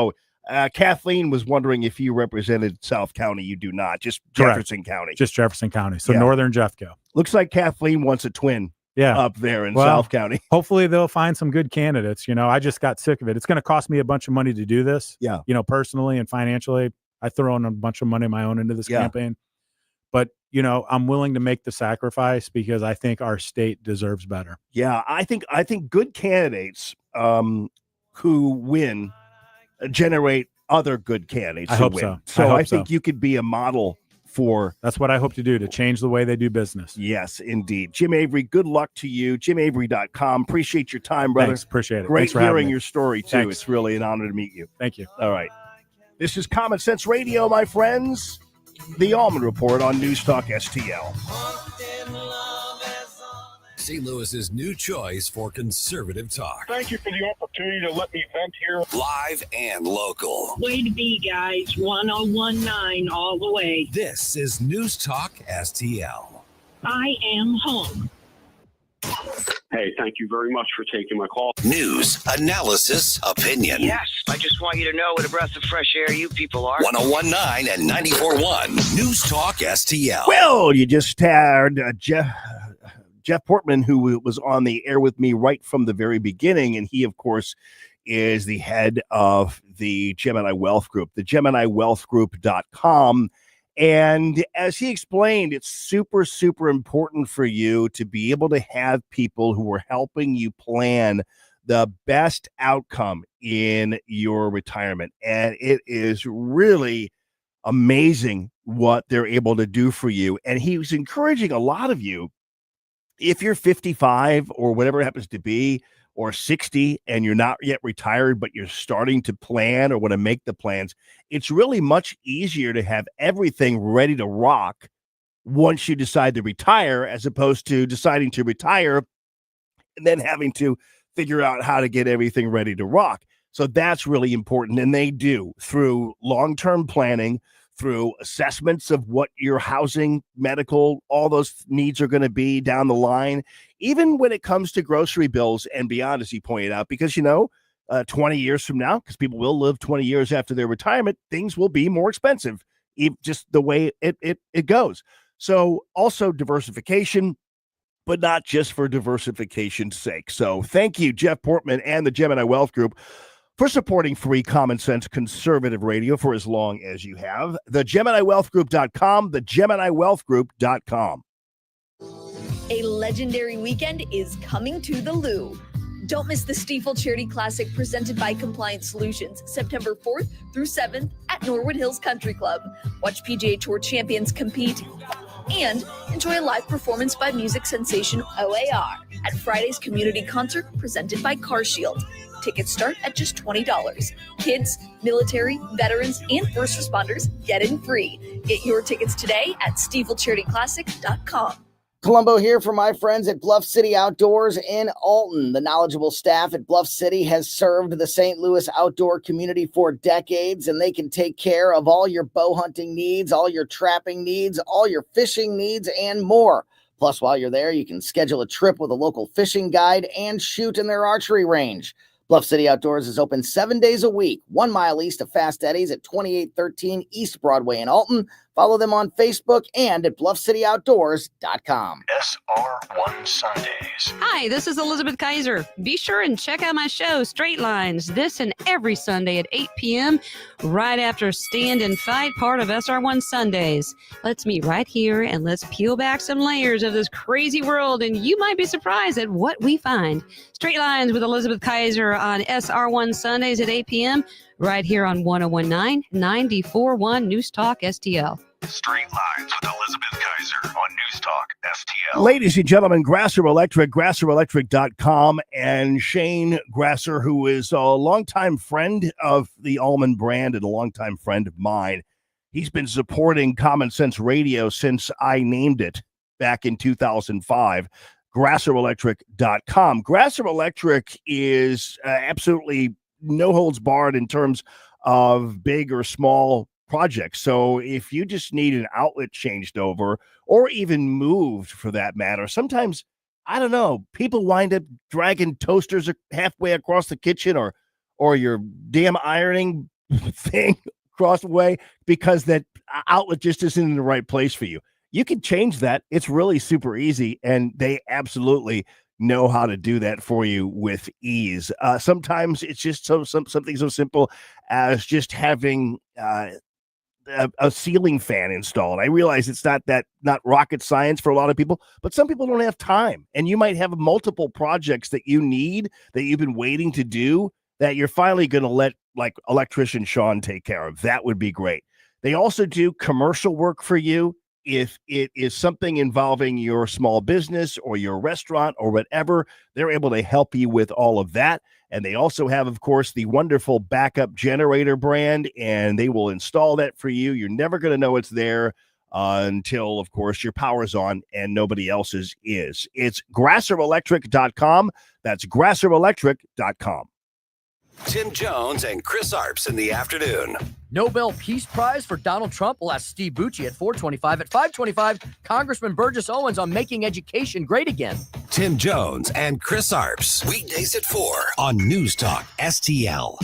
Kathleen was wondering if you represented South County. You do not, just Jefferson County. Just Jefferson County. So Northern Jeffco. Looks like Kathleen wants a twin up there in South County. Hopefully they'll find some good candidates. I just got sick of it. It's going to cost me a bunch of money to do this. Yeah. Personally and financially, I throw in a bunch of money of my own into this campaign. But, I'm willing to make the sacrifice because I think our state deserves better. Yeah, I think good candidates who win generate other good candidates who win. So I think you could be a model for. That's what I hope to do, to change the way they do business. Yes, indeed. Jim Avery, good luck to you. jimavery.com. Appreciate your time, brother. Thanks, appreciate it. Great Thanks hearing your story, too. Thanks. It's really an honor to meet you. Thank you. All right. This is Common Sense Radio, my friends. The Allman Report on News Talk STL. St. Louis's new choice for conservative talk. Thank you for the opportunity to let me vent here. Live and local. Way to be, guys. 1019 all the way. This is News Talk STL. I am home. Hey, thank you very much for taking my call. News, analysis, opinion. Yes, I just want you to know what a breath of fresh air you people are. 1019 and 94.1 News Talk STL. Well, you just had Jeff Portman, who was on the air with me right from the very beginning. And he, of course, is the head of the Gemini Wealth Group, the GeminiWealthGroup.com. And as he explained, it's super, super important for you to be able to have people who are helping you plan the best outcome in your retirement. And it is really amazing what they're able to do for you. And he was encouraging a lot of you, if you're 55 or whatever it happens to be, or 60 and you're not yet retired, but you're starting to plan or want to make the plans, it's really much easier to have everything ready to rock once you decide to retire, as opposed to deciding to retire and then having to figure out how to get everything ready to rock. So that's really important. And they do, through long-term planning, through assessments of what your housing, medical, all those needs are going to be down the line, even when it comes to grocery bills and beyond, as he pointed out, because, 20 years from now, because people will live 20 years after their retirement, things will be more expensive, just the way it goes. So also diversification, but not just for diversification's sake. So thank you, Jeff Portman and the Gemini Wealth Group, for supporting free, common sense, conservative radio for as long as you have. The GeminiWealthGroup.com, the GeminiWealthGroup.com. A legendary weekend is coming to the Lou. Don't miss the Stiefel Charity Classic presented by Compliance Solutions, September 4th through 7th at Norwood Hills Country Club. Watch PGA Tour champions compete and enjoy a live performance by music sensation OAR at Friday's community concert presented by CarShield. Tickets start at just $20. Kids, military, veterans, and first responders get in free. Get your tickets today at StiefelCharityClassic.com. Columbo here for my friends at Bluff City Outdoors in Alton. The knowledgeable staff at Bluff City has served the St. Louis outdoor community for decades, and they can take care of all your bow hunting needs, all your trapping needs, all your fishing needs, and more. Plus, while you're there, you can schedule a trip with a local fishing guide and shoot in their archery range. Bluff City Outdoors is open 7 days a week, 1 mile east of Fast Eddie's at 2813 East Broadway in Alton. Follow them on Facebook and at bluffcityoutdoors.com. SR1 Sundays. Hi, this is Elizabeth Kaiser. Be sure and check out my show, Straight Lines, this and every Sunday at 8 p.m., right after Stand and Fight, part of SR1 Sundays. Let's meet right here and let's peel back some layers of this crazy world, and you might be surprised at what we find. Straight Lines with Elizabeth Kaiser on SR1 Sundays at 8 p.m., right here on 1019 941 News Talk STL. Straight Lines with Elizabeth Kaiser on News Talk STL. Ladies and gentlemen, Grasser Electric, GrasserElectric.com, and Shane Grasser, who is a longtime friend of the Allman brand and a longtime friend of mine. He's been supporting Common Sense Radio since I named it back in 2005. GrasserElectric.com. Grasser Electric is absolutely no holds barred in terms of big or small projects. So if you just need an outlet changed over or even moved for that matter, sometimes, I don't know, people wind up dragging toasters halfway across the kitchen or your damn ironing thing across the way because that outlet just isn't in the right place for you. You can change that. It's really super easy, and they absolutely know how to do that for you with ease. Sometimes it's just something so simple as just having a ceiling fan installed. I realize it's not rocket science for a lot of people, but some people don't have time, and you might have multiple projects that you need that you've been waiting to do that you're finally going to let like electrician Sean take care of. That would be great. They also do commercial work for you. If it is something involving your small business or your restaurant or whatever, they're able to help you with all of that. And they also have, of course, the wonderful backup generator brand, and they will install that for you. You're never going to know it's there until, of course, your power's on and nobody else's is. It's GrasserElectric.com. That's GrasserElectric.com. Tim Jones and Chris Arps in the afternoon. Nobel Peace Prize for Donald Trump. We'll ask Steve Bucci at 4:25. At 5:25, Congressman Burgess Owens on making education great again. Tim Jones and Chris Arps. Weekdays at 4 on News Talk STL.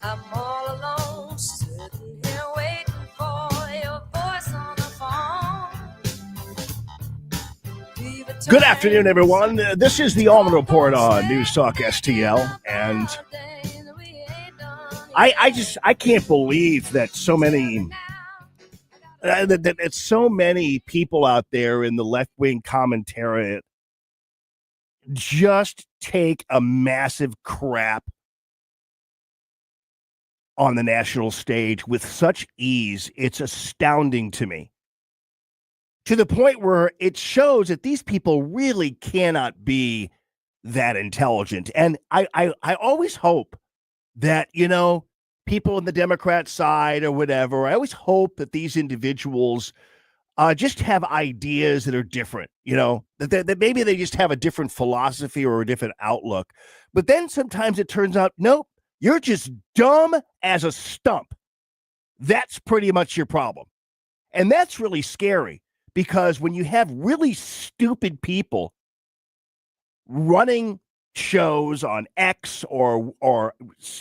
I'm all alone, sitting here waiting for your voice on the phone. Good afternoon, everyone. This is the Allman Report on News Talk STL, and I can't believe that so many that so many people out there in the left-wing commentariat just take a massive crap on the national stage with such ease. It's astounding to me, to the point where it shows that these people really cannot be that intelligent. And I always hope that, people on the Democrat side or whatever, I always hope that these individuals just have ideas that are different, that maybe they just have a different philosophy or a different outlook. But then sometimes it turns out, nope, you're just dumb as a stump. That's pretty much your problem. And that's really scary, because when you have really stupid people running shows on X or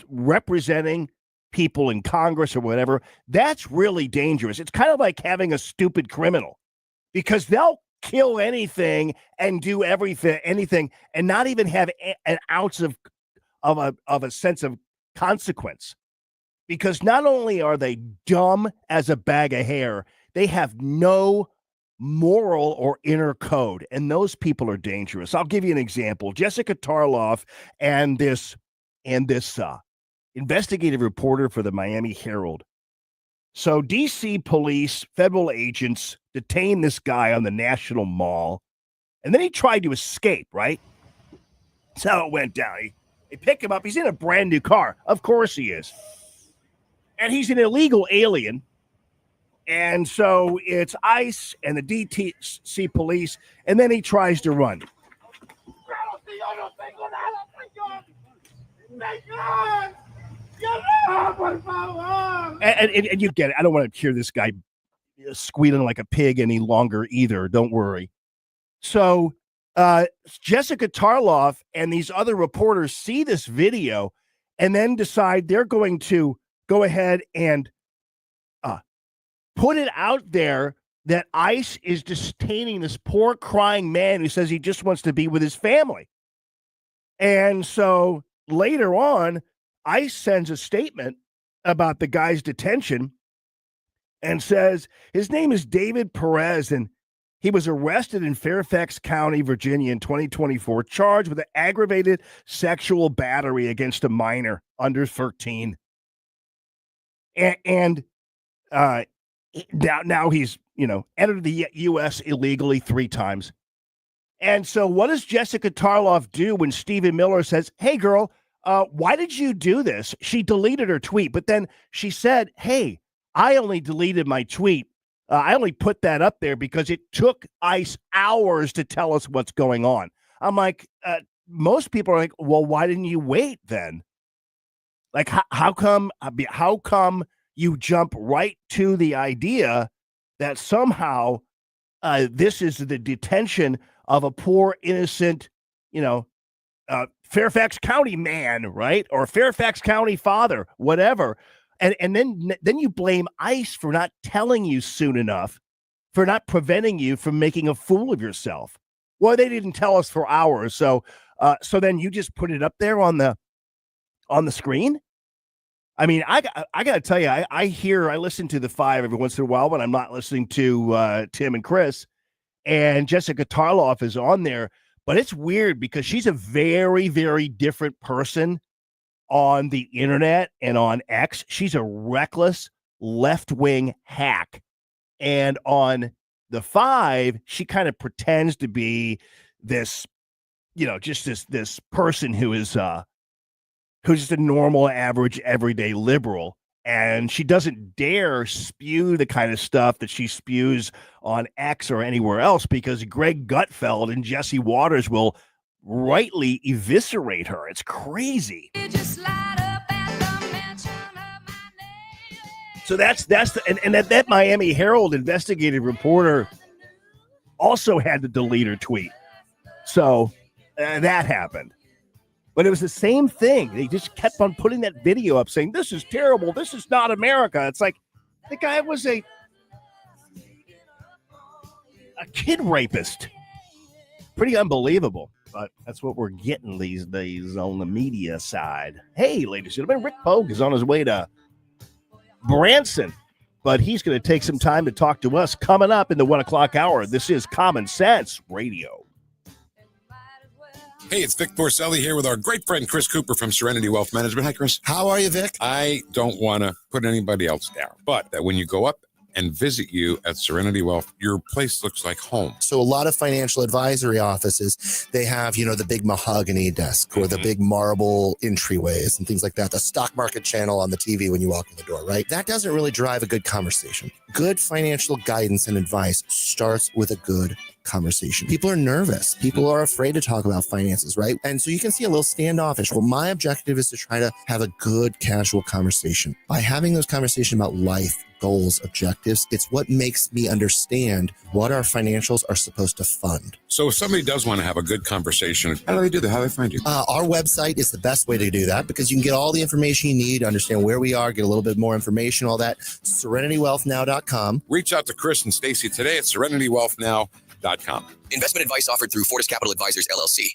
representing people in Congress or whatever, that's really dangerous. It's kind of like having a stupid criminal, because they'll kill anything and do anything and not even have an ounce of a sense of consequence, because not only are they dumb as a bag of hair, they have no moral or inner code, and those people are dangerous. I'll give you an example. Jessica Tarloff and this investigative reporter for the Miami Herald. So DC police, federal agents detained this guy on the National Mall, and then he tried to escape, right? That's how it went down. They pick him up. He's in a brand new car. Of course he is. And he's an illegal alien. And so it's ICE and the DTC police. And then he tries to run. And you get it. I don't want to hear this guy squealing like a pig any longer either. Don't worry. So Jessica Tarloff and these other reporters see this video and then decide they're going to go ahead and put it out there that ICE is detaining this poor crying man who says he just wants to be with his family. And so later on, ICE sends a statement about the guy's detention and says his name is David Perez, and he was arrested in Fairfax County, Virginia in 2024, charged with an aggravated sexual battery against a minor under 13. And now he's, entered the U.S. illegally 3 times. And so what does Jessica Tarloff do when Stephen Miller says, hey, girl, why did you do this? She deleted her tweet, but then she said, hey, I only deleted my tweet. I only put that up there because it took ICE hours to tell us what's going on. I'm like, most people are like, well, why didn't you wait then? Like, how come you jump right to the idea that somehow this is the detention of a poor, innocent, Fairfax County man, right? Or Fairfax County father, whatever. And then you blame ICE for not telling you soon enough, for not preventing you from making a fool of yourself. Well, they didn't tell us for hours. So then you just put it up there on the screen. I mean, I got to tell you, I listen to the 5 every once in a while when I'm not listening to Tim and Chris, and Jessica Tarloff is on there, but it's weird because she's a very, very different person on the internet and on X. She's a reckless left-wing hack. And on the 5, she kind of pretends to be this, just this person who is who's just a normal, average, everyday liberal. And she doesn't dare spew the kind of stuff that she spews on X or anywhere else because Greg Gutfeld and Jesse Waters will rightly eviscerate her. It's crazy. So that's that Miami Herald investigative reporter also had to delete her tweet. So that happened. But it was the same thing. They just kept on putting that video up saying, this is terrible. This is not America. It's like the guy was a kid rapist. Pretty unbelievable. But that's what we're getting these days on the media side. Hey, ladies and gentlemen, Rick Pogue is on his way to Branson. But he's going to take some time to talk to us coming up in the 1 o'clock hour. This is Common Sense Radio. Hey, it's Vic Porcelli here with our great friend Chris Cooper from Serenity Wealth Management. Hi, Chris. How are you, Vic? I don't want to put anybody else down, but when you go up and visit you at Serenity Wealth, your place looks like home. So a lot of financial advisory offices, they have, the big mahogany desk or the big marble entryways and things like that. The stock market channel on the TV when you walk in the door, right? That doesn't really drive a good conversation. Good financial guidance and advice starts with a good conversation. People are nervous. People are afraid to talk about finances, right? And so you can see a little standoffish. Well, my objective is to try to have a good, casual conversation. By having those conversations about life, goals, objectives, it's what makes me understand what our financials are supposed to fund. So if somebody does want to have a good conversation, how do they do that? How do they find you? Our website is the best way to do that because you can get all the information you need, understand where we are, get a little bit more information, all that. SerenityWealthNow.com. Reach out to Chris and Stacy today at SerenityWealthNow.com. Investment advice offered through Fortis Capital Advisors, LLC.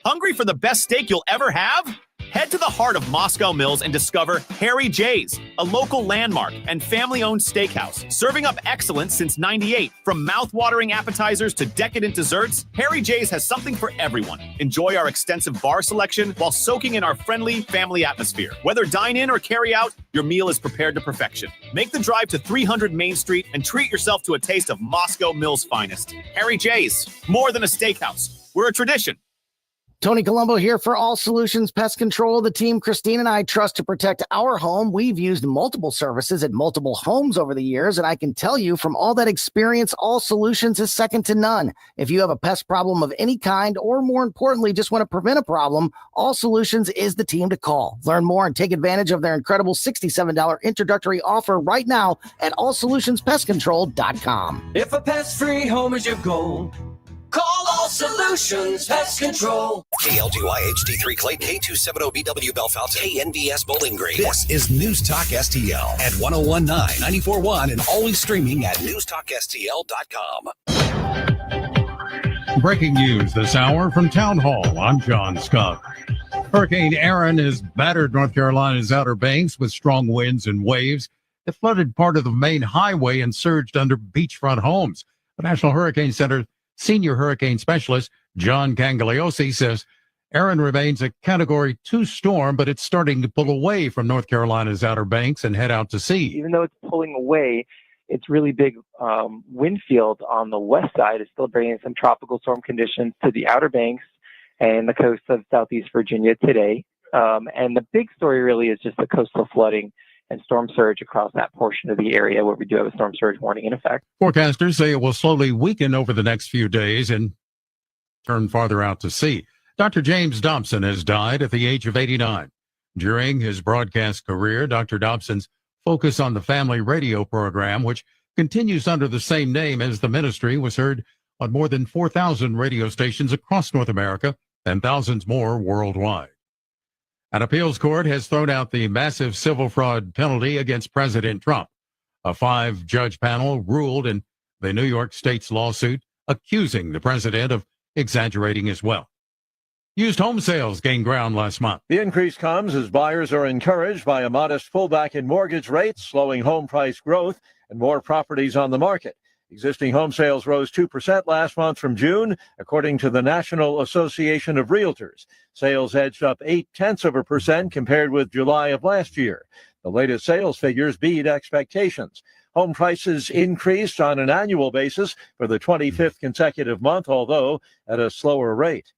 Hungry for the best steak you'll ever have? Head to the heart of Moscow Mills and discover Harry J's, a local landmark and family-owned steakhouse, serving up excellence since '98. From mouth-watering appetizers to decadent desserts, Harry J's has something for everyone. Enjoy our extensive bar selection while soaking in our friendly family atmosphere. Whether dine-in or carry-out, your meal is prepared to perfection. Make the drive to 300 Main Street and treat yourself to a taste of Moscow Mills' finest. Harry J's, more than a steakhouse. We're a tradition. Tony Colombo here for All Solutions Pest Control, the team Christine and I trust to protect our home. We've used multiple services at multiple homes over the years, and I can tell you from all that experience, All Solutions is second to none. If you have a pest problem of any kind, or more importantly, just want to prevent a problem, All Solutions is the team to call. Learn more and take advantage of their incredible $67 introductory offer right now at allsolutionspestcontrol.com. If a pest-free home is your goal, call All Solutions Pest Control. KLGY HD3 Clayton, K270BW Bellefonte, KNVS Bowling Green. This is News Talk STL at 1019, 94.1, and always streaming at newstalkstl.com. Breaking news this hour from Town Hall. I'm John Scott. Hurricane Aaron has battered North Carolina's Outer Banks with strong winds and waves. It flooded part of the main highway and surged under beachfront homes. The National Hurricane Center Senior Hurricane Specialist John Cangaliosi says Aaron remains a Category 2 storm, but it's starting to pull away from North Carolina's Outer Banks and head out to sea. Even though it's pulling away, its really big wind field on the west side is still bringing some tropical storm conditions to the Outer Banks and the coast of Southeast Virginia today. And the big story really is just the coastal flooding and storm surge across that portion of the area where we do have a storm surge warning in effect. Forecasters say it will slowly weaken over the next few days and turn farther out to sea. Dr. James Dobson has died at the age of 89. During his broadcast career, Dr. Dobson's focus on the family radio program, which continues under the same name as the ministry, was heard on more than 4,000 radio stations across North America and thousands more worldwide. An appeals court has thrown out the massive civil fraud penalty against President Trump. A 5-judge panel ruled in the New York State's lawsuit accusing the president of exaggerating his wealth. Used home sales gained ground last month. The increase comes as buyers are encouraged by a modest pullback in mortgage rates, slowing home price growth, and more properties on the market. Existing home sales rose 2% last month from June, according to the National Association of Realtors. Sales edged up 0.8% compared with July of last year. The latest sales figures beat expectations. Home prices increased on an annual basis for the 25th consecutive month, although at a slower rate.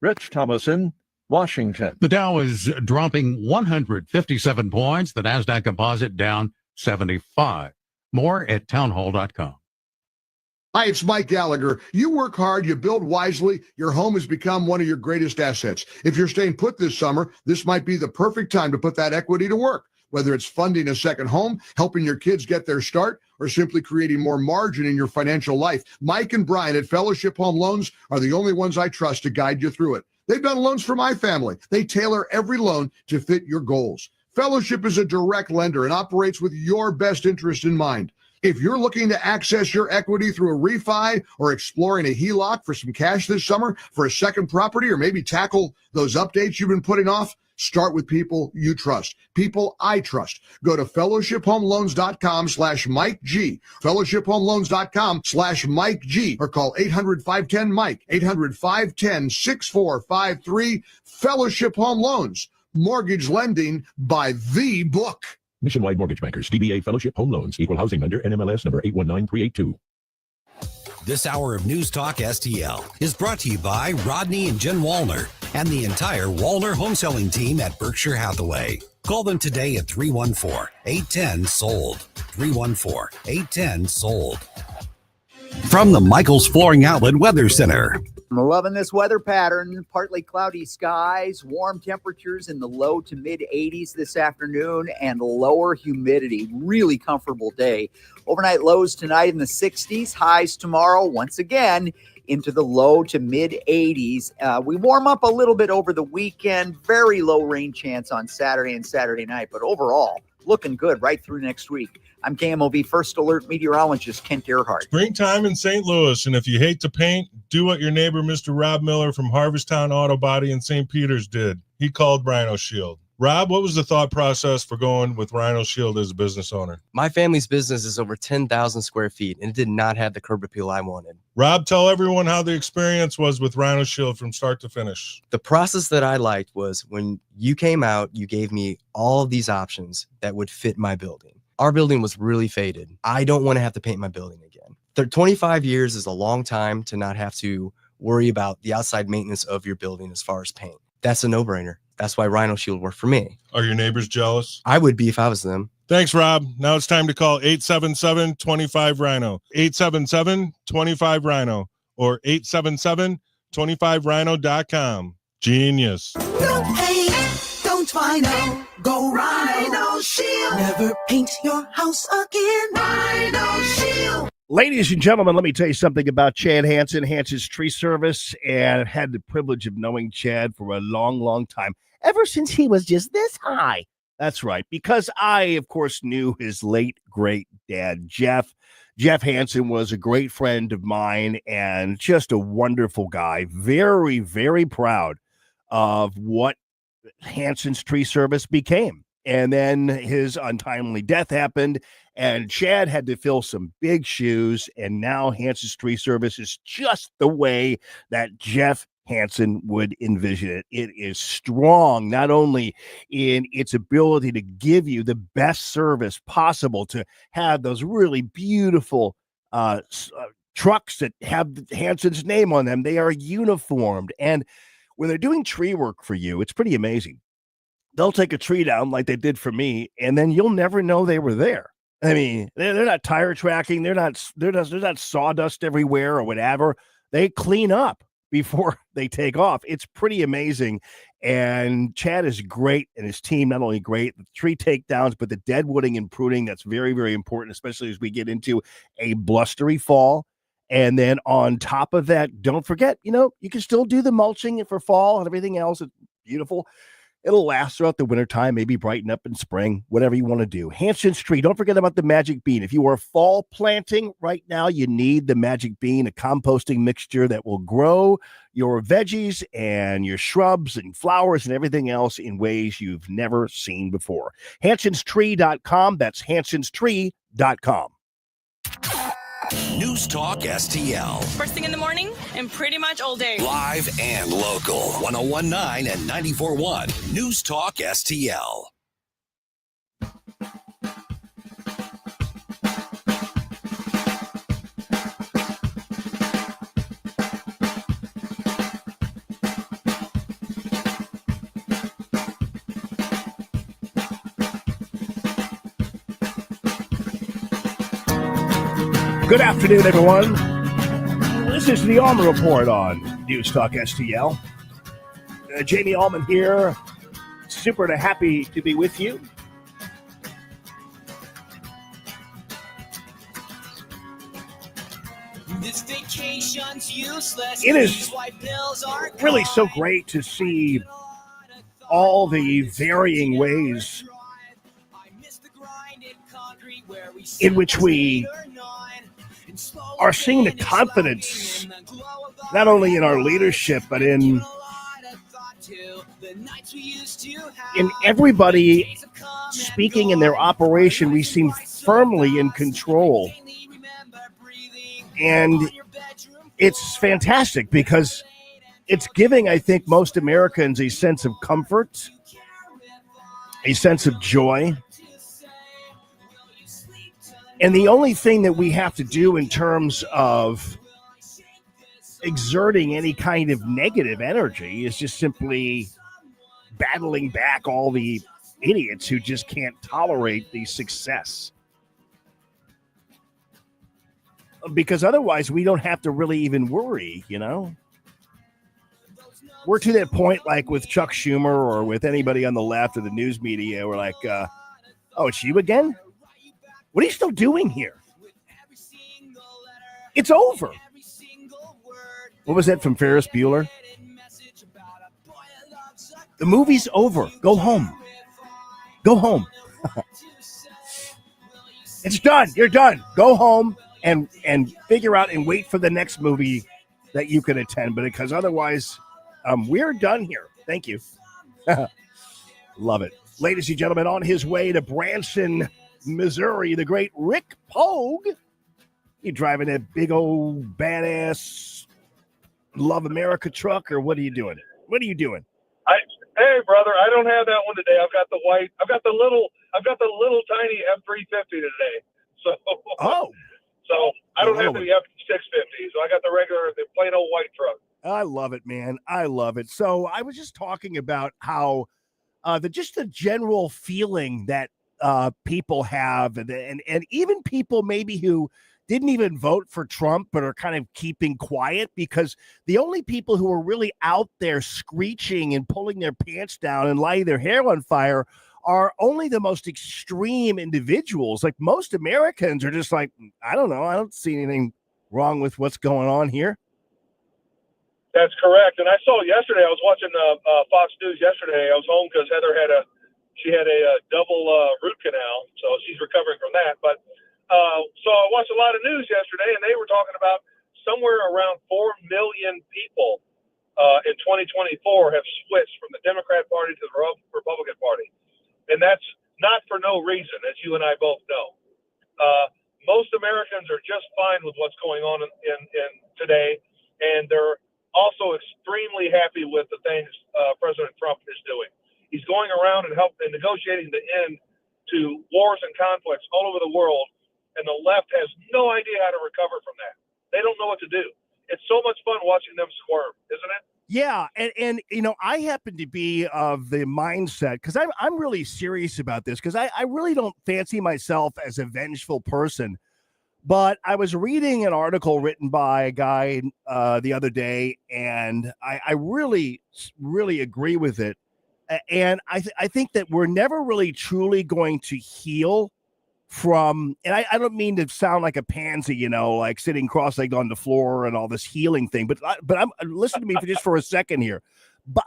Rich Thomason, Washington. The Dow is dropping 157 points. The NASDAQ Composite down 75. More at townhall.com. Hi, it's Mike Gallagher. You work hard, you build wisely, your home has become one of your greatest assets. If you're staying put this summer, this might be the perfect time to put that equity to work. Whether it's funding a second home, helping your kids get their start, or simply creating more margin in your financial life, Mike and Brian at Fellowship Home Loans are the only ones I trust to guide you through it. They've done loans for my family. They tailor every loan to fit your goals. Fellowship is a direct lender and operates with your best interest in mind. If you're looking to access your equity through a refi or exploring a HELOC for some cash this summer for a second property, or maybe tackle those updates you've been putting off, start with people you trust, people I trust. Go to fellowshiphomeloans.com/Mike G, fellowshiphomeloans.com/Mike G, or call 800-510-MIKE, 800-510-6453. Fellowship Home Loans, mortgage lending by the book. Nationwide Mortgage Bankers, DBA Fellowship Home Loans, Equal Housing Lender, NMLS number 819382. This hour of News Talk STL is brought to you by Rodney and Jen Wallner and the entire Wallner home selling team at Berkshire Hathaway. Call them today at 314-810-SOLD. 314-810-SOLD. From the Michaels Flooring Outlet Weather Center. I'm loving this weather pattern. Partly cloudy skies, warm temperatures in the low to mid 80s this afternoon, and lower humidity. Really comfortable day. Overnight lows tonight in the 60s, highs tomorrow once again into the low to mid 80s. We warm up a little bit over the weekend. Very low rain chance on Saturday and Saturday night, but overall looking good right through next week. I'm KMOV First Alert meteorologist Kent Earhart. Springtime in St. Louis, and if you hate to paint, do what your neighbor Mr. Rob Miller from Harvesttown Auto Body in St. Peters did. He called Rhino Shield. Rob, what was the thought process for going with Rhino Shield as a business owner? My family's business is over 10,000 square feet, and it did not have the curb appeal I wanted. Rob, tell everyone how the experience was with Rhino Shield from start to finish. The process that I liked was when you came out, you gave me all of these options that would fit my building. Our building was really faded. I don't want to have to paint my building again. 25 years is a long time to not have to worry about the outside maintenance of your building as far as paint. That's a no-brainer. That's why Rhino Shield worked for me. Are your neighbors jealous? I would be if I was them. Thanks, Rob. Now it's time to call 877-25-RHINO. 877-25-RHINO or 877-25rhino.com. Genius. Don't paint, don't Rhino. Go Rhino Shield. Never paint your house again. Rhino Shield. Ladies and gentlemen, let me tell you something about Chad Hansen, Hansen's Tree Service, and I've had the privilege of knowing Chad for a long, long time, ever since he was just this high. That's right, because I, of course, knew his late, great dad, Jeff. Jeff Hansen was a great friend of mine and just a wonderful guy. Very, very proud of what Hansen's Tree Service became. And then his untimely death happened, and Chad had to fill some big shoes, and now Hansen's Tree Service is just the way that Jeff Hansen would envision it. It is strong, not only in its ability to give you the best service possible, to have those really beautiful trucks that have Hansen's name on them. They are uniformed, and when they're doing tree work for you, it's pretty amazing. They'll take a tree down like they did for me, and then you'll never know they were there. I mean, they're not tire tracking. They're not sawdust everywhere or whatever. They clean up before they take off. It's pretty amazing. And Chad is great, and his team, not only great, the tree takedowns, but the deadwooding and pruning. That's very, very important, especially as we get into a blustery fall. And then on top of that, don't forget, you can still do the mulching for fall and everything else. It's beautiful. It'll last throughout the wintertime, maybe brighten up in spring, whatever you want to do. Hansen's Tree, don't forget about the Magic Bean. If you are fall planting right now, you need the Magic Bean, a composting mixture that will grow your veggies and your shrubs and flowers and everything else in ways you've never seen before. HansensTree.com. That's HansensTree.com. News Talk STL. First thing in the morning and pretty much all day. Live and local. 101.9 and 94.1. News Talk STL. Good afternoon, everyone. This is the Allman Report on News Talk STL. Jamie Allman here. Super happy to be with you. This vacation's useless. It is really so great to see all the varying ways in which we are seeing the confidence not only in our leadership, but in everybody speaking in their operation. We seem firmly in control. And it's fantastic because it's giving, I think, most Americans a sense of comfort, a sense of joy. And the only thing that we have to do in terms of exerting any kind of negative energy is just simply battling back all the idiots who just can't tolerate the success. Because otherwise we don't have to really even worry, We're to that point like with Chuck Schumer or with anybody on the left or the news media. We're like, oh, it's you again? What are you still doing here? It's over. What was that from Ferris Bueller? The movie's over. Go home. Go home. It's done. You're done. Go home and figure out and wait for the next movie that you can attend. But because otherwise, we're done here. Thank you. Love it. Ladies and gentlemen, on his way to Branson, Missouri, the great Rick Pogue. You driving that big old badass Love America truck, or what are you doing? What are you doing? Hey brother, I don't have that one today. I've got the white. I've got the little tiny F350 today. So I don't have the F650. So I got the plain old white truck. I love it, man. I love it. So I was just talking about how the general feeling that people have, and even people maybe who didn't even vote for Trump but are kind of keeping quiet, because the only people who are really out there screeching and pulling their pants down and lighting their hair on fire are only the most extreme individuals. Like, most Americans are just like, I don't know, I don't see anything wrong with what's going on here. That's correct. And I saw yesterday, I was watching Fox News yesterday. I was home because Heather had a double root canal, so she's recovering from that. But so I watched a lot of news yesterday, and they were talking about somewhere around 4 million people in 2024 have switched from the Democrat Party to the Republican Party. And that's not for no reason, as you and I both know. Most Americans are just fine with what's going on in today, and they're also extremely happy with the things President Trump is doing. He's going around and negotiating the end to wars and conflicts all over the world, and the left has no idea how to recover from that. They don't know what to do. It's so much fun watching them squirm, isn't it? Yeah, and I happen to be of the mindset, because I'm really serious about this, because I really don't fancy myself as a vengeful person. But I was reading an article written by a guy the other day, and I really, really agree with it. And I think that we're never really truly going to heal from, and I don't mean to sound like a pansy, like sitting cross-legged on the floor and all this healing thing, but I'm listen to me for a second here. But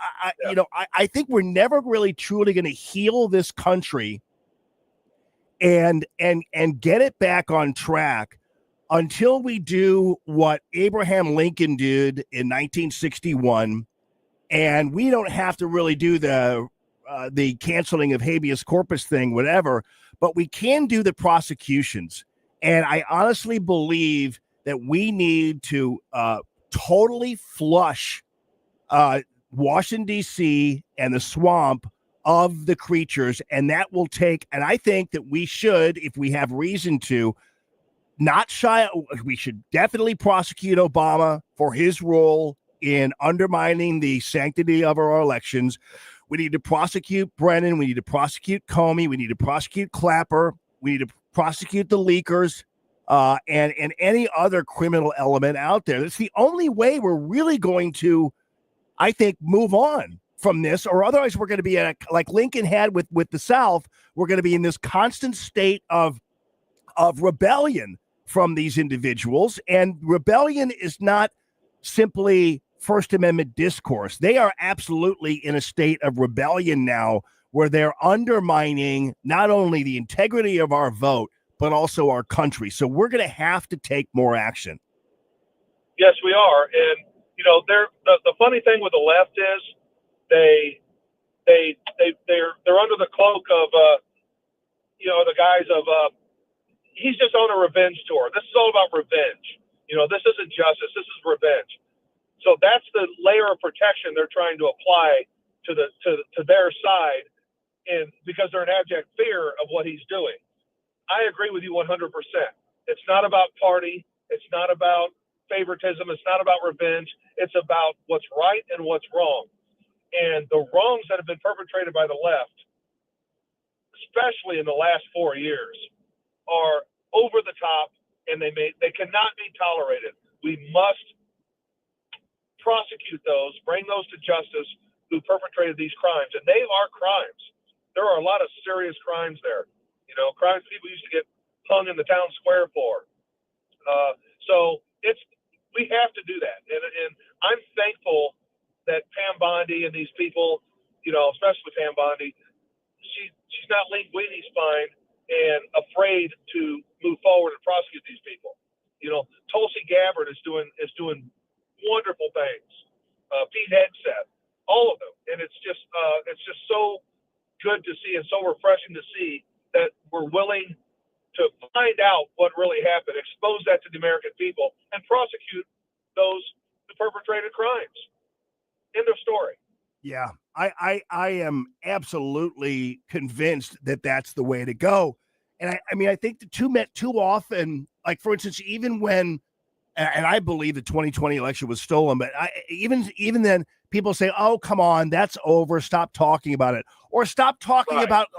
I think we're never really truly going to heal this country and get it back on track until we do what Abraham Lincoln did in 1961, and we don't have to really do the canceling of habeas corpus thing, whatever, but we can do the prosecutions. And I honestly believe that we need to totally flush Washington, D.C. and the swamp of the creatures, and that will take, and I think that we should, if we have reason to, not shy. We should definitely prosecute Obama for his role in undermining the sanctity of our elections. We need to prosecute Brennan. We need to prosecute Comey. We need to prosecute Clapper. We need to prosecute the leakers and any other criminal element out there. That's the only way we're really going to, I think, move on from this, or otherwise we're going to be like Lincoln had with the South. We're going to be in this constant state of rebellion from these individuals. And rebellion is not simply First Amendment discourse. They are absolutely in a state of rebellion now, where they're undermining not only the integrity of our vote, but also our country. So we're going to have to take more action. Yes, we are. And, the funny thing with the left is they're under the cloak of, the guise of, he's just on a revenge tour. This is all about revenge. This isn't justice. This is revenge. So that's the layer of protection they're trying to apply to their side, and because they're in abject fear of what he's doing. I agree with you 100%. It's not about party. It's not about favoritism. It's not about revenge. It's about what's right and what's wrong. And the wrongs that have been perpetrated by the left, especially in the last 4 years, are over the top, and they cannot be tolerated. We must prosecute those, bring those to justice who perpetrated these crimes. And they are crimes. There are a lot of serious crimes there. Crimes people used to get hung in the town square for. So we have to do that. And I'm thankful that Pam Bondi and these people, especially Pam Bondi, she's not Linguini's spine and afraid to move forward and prosecute these people. Tulsi Gabbard is doing wonderful things. Pete Hegseth, all of them, and it's just so good to see and so refreshing to see that we're willing to find out what really happened, expose that to the American people, and prosecute those who perpetrated crimes. End of story. Yeah, I am absolutely convinced that that's the way to go. And I mean, I think the too often, like, for instance, even when and I believe the 2020 election was stolen. But even then, people say, "Oh, come on, that's over. Stop talking about it, or stop talking about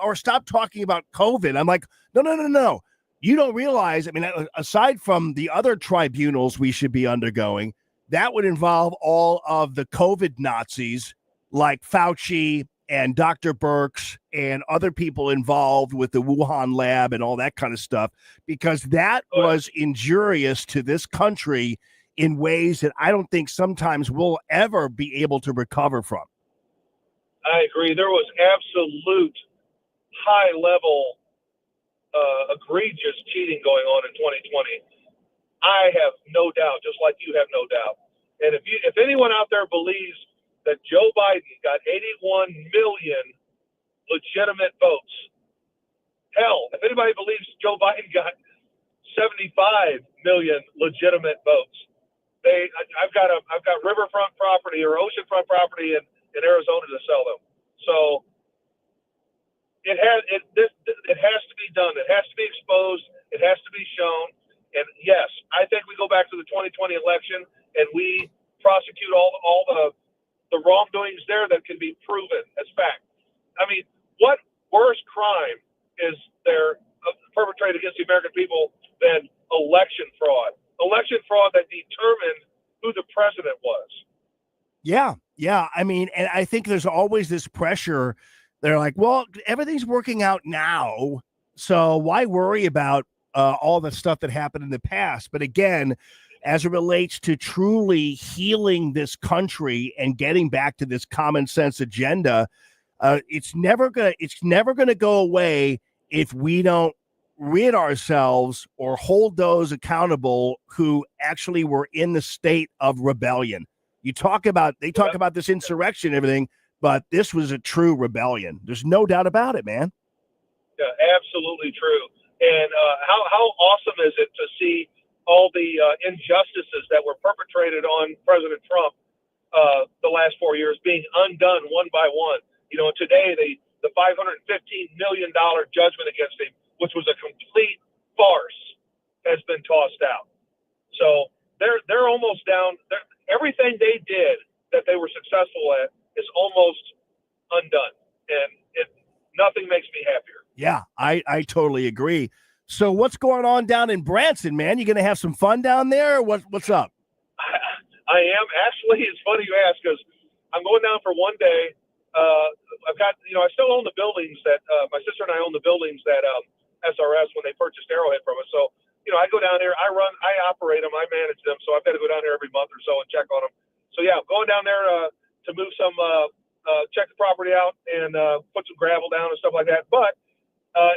COVID." I'm like, no. You don't realize. I mean, aside from the other tribunals we should be undergoing, that would involve all of the COVID Nazis like Fauci and Dr. Birx and other people involved with the Wuhan lab and all that kind of stuff, because that was injurious to this country in ways that I don't think sometimes we'll ever be able to recover from. I agree. There was absolute high-level, egregious cheating going on in 2020. I have no doubt, just like you have no doubt. And if anyone out there believes that Joe Biden got 81 million legitimate votes, hell, if anybody believes Joe Biden got 75 million legitimate votes, I've got riverfront property or oceanfront property in Arizona to sell them. So it has to be done. It has to be exposed. It has to be shown. And yes, I think we go back to the 2020 election and we prosecute all the wrongdoings there that can be proven as fact. I mean, what worse crime is there perpetrated against the American people than election fraud? Election fraud that determined who the president was. Yeah. I mean, and I think there's always this pressure. They're like, well, everything's working out now, so why worry about all the stuff that happened in the past? But again, as it relates to truly healing this country and getting back to this common sense agenda, it's never gonna go away if we don't rid ourselves or hold those accountable who actually were in the state of rebellion. They talk about this insurrection and everything, but this was a true rebellion. There's no doubt about it, man. Yeah, absolutely true. And how awesome is it to see all the injustices that were perpetrated on President Trump the last 4 years being undone one by one. You know, today the $515 million judgment against him, which was a complete farce, has been tossed out. So they're almost down. Everything they did that they were successful at is almost undone, and nothing makes me happier. Yeah, I totally agree. So what's going on down in Branson, man? You going to have some fun down there? What's up? I am. Actually, it's funny you ask, because I'm going down for one day. I've got, I still own the buildings that my sister and I own the buildings that SRS, when they purchased Arrowhead from us. So, I go down there, I operate them, I manage them. So I've got to go down there every month or so and check on them. So yeah, I'm going down there to move some, check the property out and put some gravel down and stuff like that. But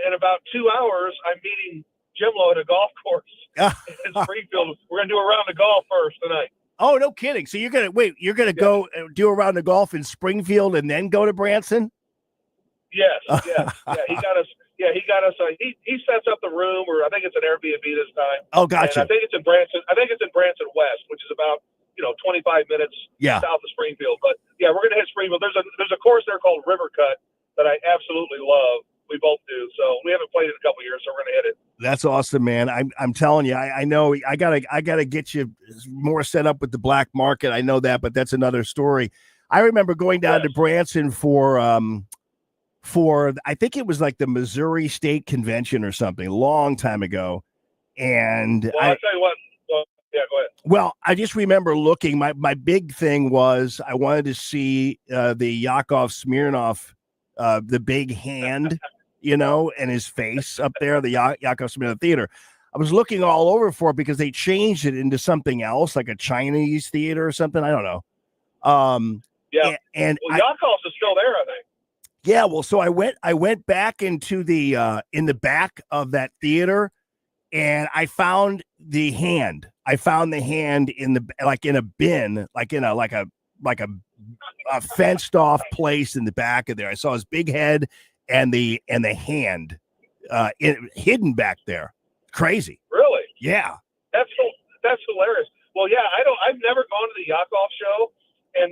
in about 2 hours, I'm meeting Jim Lowe at a golf course in Springfield. We're going to do a round of golf first tonight. Oh, no kidding. So you're going to go do a round of golf in Springfield and then go to Branson? Yes. Yeah. He got us. Yeah, he got us. He sets up the room, or I think it's an Airbnb this time. Oh, gotcha. And I think it's in Branson. West, which is about 25 minutes south of Springfield. But yeah, we're going to hit Springfield. There's a course there called River Cut that I absolutely love. We both do. So we haven't played it in a couple of years, so we're going to hit it. That's awesome, man. I'm telling you, I know I gotta get you more set up with the black market. I know that, but that's another story. I remember going down to Branson for I think it was like the Missouri State Convention or something a long time ago. And I'll tell you what. Well, yeah, go ahead. Well, I just remember looking. My big thing was I wanted to see the Yakov Smirnoff, the big hand, and his face up there, the Yakov Smirnoff Theater. I was looking all over for it because they changed it into something else, like a Chinese theater or something. I don't know. And Yakov's is still there, I think. Yeah, well, so I went back into the in the back of that theater, and I found the hand. I found the hand in a bin, like a fenced off place in the back of there. I saw his big head and the hand hidden back there. Crazy. Really? Yeah. That's hilarious. Well, yeah, I've never gone to the Yakov show, and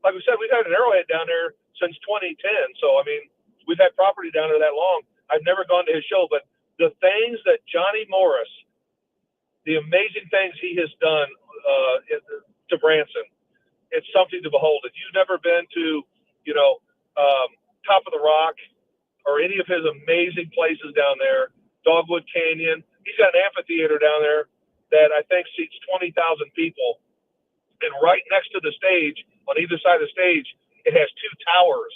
like we said, we've had an Arrowhead down there since 2010. So, I mean, we've had property down there that long. I've never gone to his show, but the things that Johnny Morris, the amazing things he has done to Branson. It's something to behold. If you've never been to, Top of the Rock or any of his amazing places down there, Dogwood Canyon, he's got an amphitheater down there that I think seats 20,000 people. And right next to the stage, on either side of the stage, it has two towers,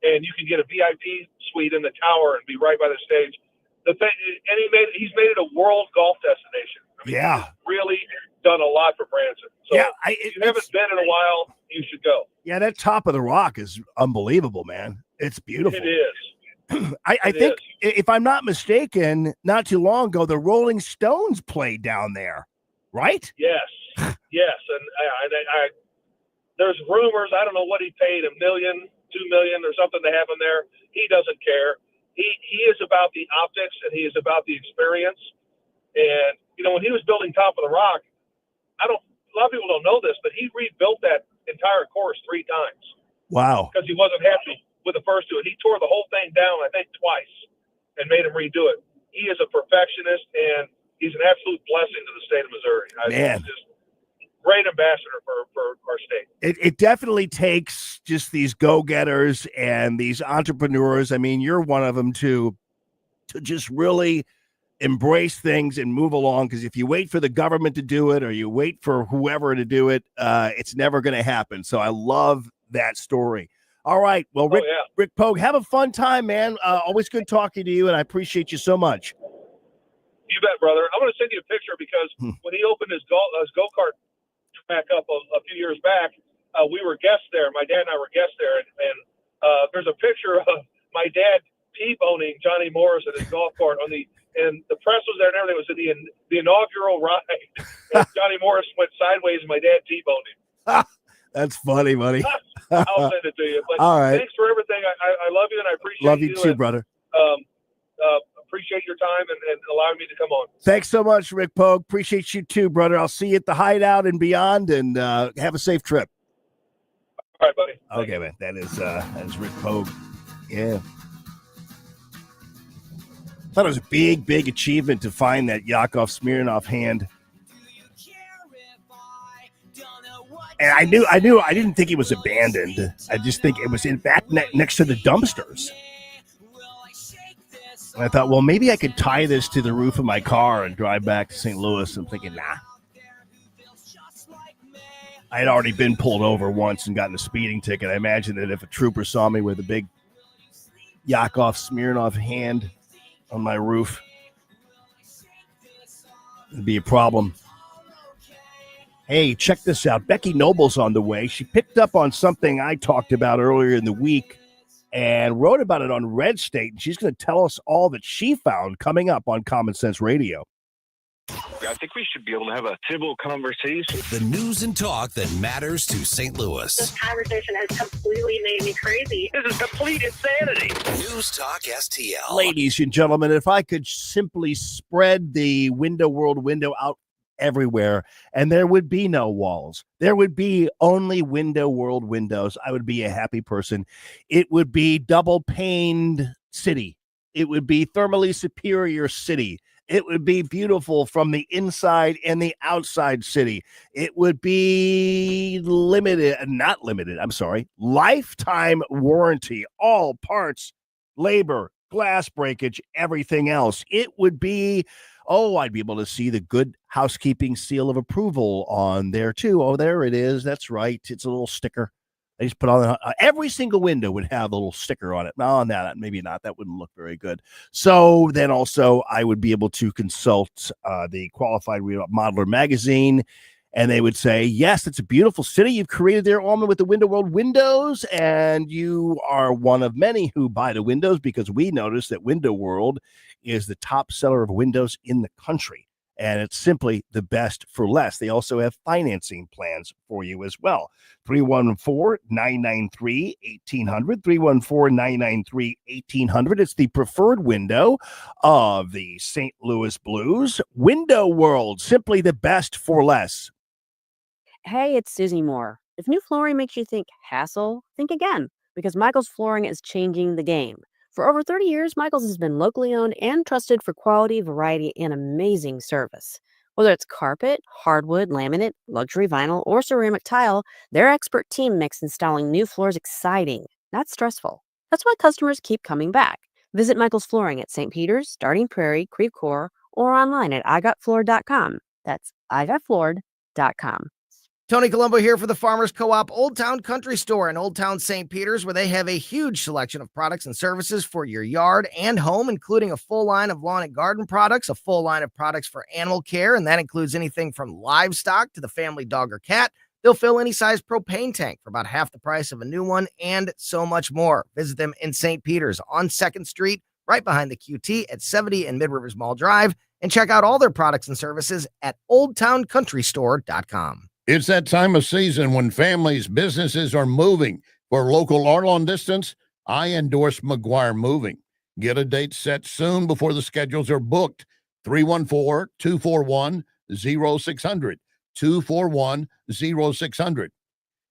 and you can get a VIP suite in the tower and be right by the stage. The thing, and he's made it a world golf destination. I mean, Yeah. he's really done a lot for Branson. So Yeah, if you haven't been in a while, you should go. Yeah, that Top of the Rock is unbelievable, man. It's beautiful. It is. I think, if I'm not mistaken, not too long ago, the Rolling Stones played down there, right? Yes, yes, and I there's rumors. I don't know what he paid, $1 million, $2 million, or something to have him there. He doesn't care. He is about the optics and he is about the experience. And when he was building Top of the Rock, a lot of people don't know this, but he rebuilt that entire course 3 times. Wow. Because he wasn't happy with the first two. And he tore the whole thing down, I think, twice and made him redo it. He is a perfectionist, and he's an absolute blessing to the state of Missouri. Man. He's just great ambassador for our state. It definitely takes just these go-getters and these entrepreneurs. I mean, you're one of them to just really embrace things and move along, because if you wait for the government to do it or you wait for whoever to do it, it's never going to happen. So I love that story. All right. Well, Rick Pogue, have a fun time, man. Always good talking to you, and I appreciate you so much. You bet, brother. I'm going to send you a picture because when he opened his go-kart track up a few years back, we were guests there. My dad and I were guests there, and there's a picture of my dad T-boning Johnny Morris at his golf cart and the press was there and everything. It was in the inaugural ride. And Johnny Morris went sideways and my dad T-boned him. That's funny, buddy. I'll send it to you. But all right. Thanks for everything. I love you and I appreciate Love you too, and, brother. Appreciate your time and allowing me to come on. Thanks so much, Rick Pogue. Appreciate you too, brother. I'll see you at the Hideout and beyond, and have a safe trip. All right, buddy. Okay, man. That is Rick Pogue. Yeah. Thought it was a big achievement to find that Yakov Smirnoff hand. And I didn't think it was abandoned. I just think it was in back next to the dumpsters. And I thought, well, maybe I could tie this to the roof of my car and drive back to St. Louis. I'm thinking, nah. I had already been pulled over once and gotten a speeding ticket. I imagine that if a trooper saw me with a big Yakov Smirnoff hand on my roof, it'd be a problem. Hey, check this out. Becky Noble's on the way. She picked up on something I talked about earlier in the week and wrote about it on Red State. And she's going to tell us all that she found coming up on Common Sense Radio. I think we should be able to have a civil conversation. The news and talk that matters to St. Louis. This conversation has completely made me crazy. This is complete insanity. News Talk STL. Ladies and gentlemen, if I could simply spread the window world window out everywhere and there would be no walls, there would be only window world windows, I would be a happy person. It would be double paned city. It would be thermally superior city. It would be beautiful from the inside and the outside city. It would be lifetime warranty, all parts, labor, glass breakage, everything else. It would be, I'd be able to see the good housekeeping seal of approval on there too. Oh, there it is. That's right. It's a little sticker. They just put on every single window would have a little sticker on it. No, maybe not. That wouldn't look very good. So then also I would be able to consult the Qualified Modeler magazine, and they would say, yes, it's a beautiful city you've created there, Allman, with the Window World windows, and you are one of many who buy the windows because we noticed that Window World is the top seller of windows in the country. And it's simply the best for less. They also have financing plans for you as well. 314-993-1800, 314-993-1800. It's the preferred window of the St. Louis Blues. Window World, simply the best for less. Hey, it's Susie Moore. If new flooring makes you think hassle, think again, because Michael's Flooring is changing the game. For over 30 years, Michael's has been locally owned and trusted for quality, variety, and amazing service. Whether it's carpet, hardwood, laminate, luxury vinyl, or ceramic tile, their expert team makes installing new floors exciting, not stressful. That's why customers keep coming back. Visit Michael's Flooring at St. Peter's, Starting Prairie, Creve Coeur, or online at igotfloored.com. That's igotfloored.com. Tony Colombo here for the Farmers Co-op Old Town Country Store in Old Town St. Peters, where they have a huge selection of products and services for your yard and home, including a full line of lawn and garden products, a full line of products for animal care, and that includes anything from livestock to the family dog or cat. They'll fill any size propane tank for about half the price of a new one, and so much more. Visit them in St. Peters on 2nd Street, right behind the QT at 70 and Mid-Rivers Mall Drive, and check out all their products and services at oldtowncountrystore.com. It's that time of season when families, businesses are moving. For local or long distance, I endorse McGuire Moving. Get a date set soon before the schedules are booked. 314-241-0600. 241-0600.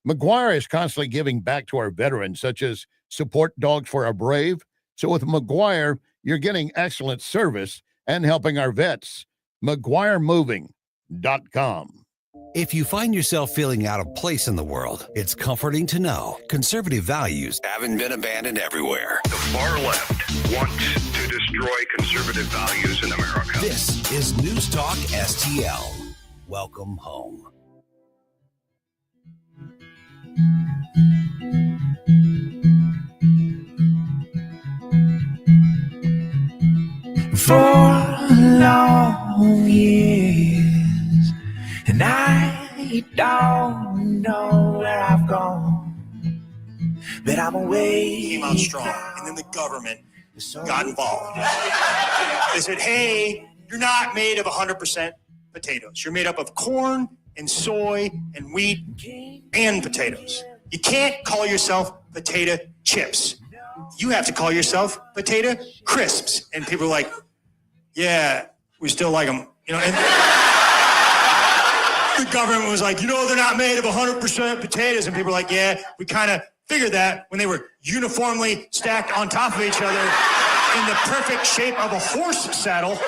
McGuire is constantly giving back to our veterans, such as support dogs for our brave. So with McGuire, you're getting excellent service and helping our vets. McGuireMoving.com. If you find yourself feeling out of place in the world, it's comforting to know conservative values haven't been abandoned everywhere. The far left wants to destroy conservative values in America. This is News Talk STL. Welcome home. For long years, and I don't know where I've gone, but I'm away. Came out strong, and then the government got involved. They said, hey, you're not made of 100% potatoes. You're made up of corn and soy and wheat and potatoes. You can't call yourself potato chips. You have to call yourself potato crisps. And people are like, yeah, we still like them. You know, and the government was like, they're not made of 100% potatoes. And people were like, yeah, we kind of figured that when they were uniformly stacked on top of each other in the perfect shape of a horse saddle.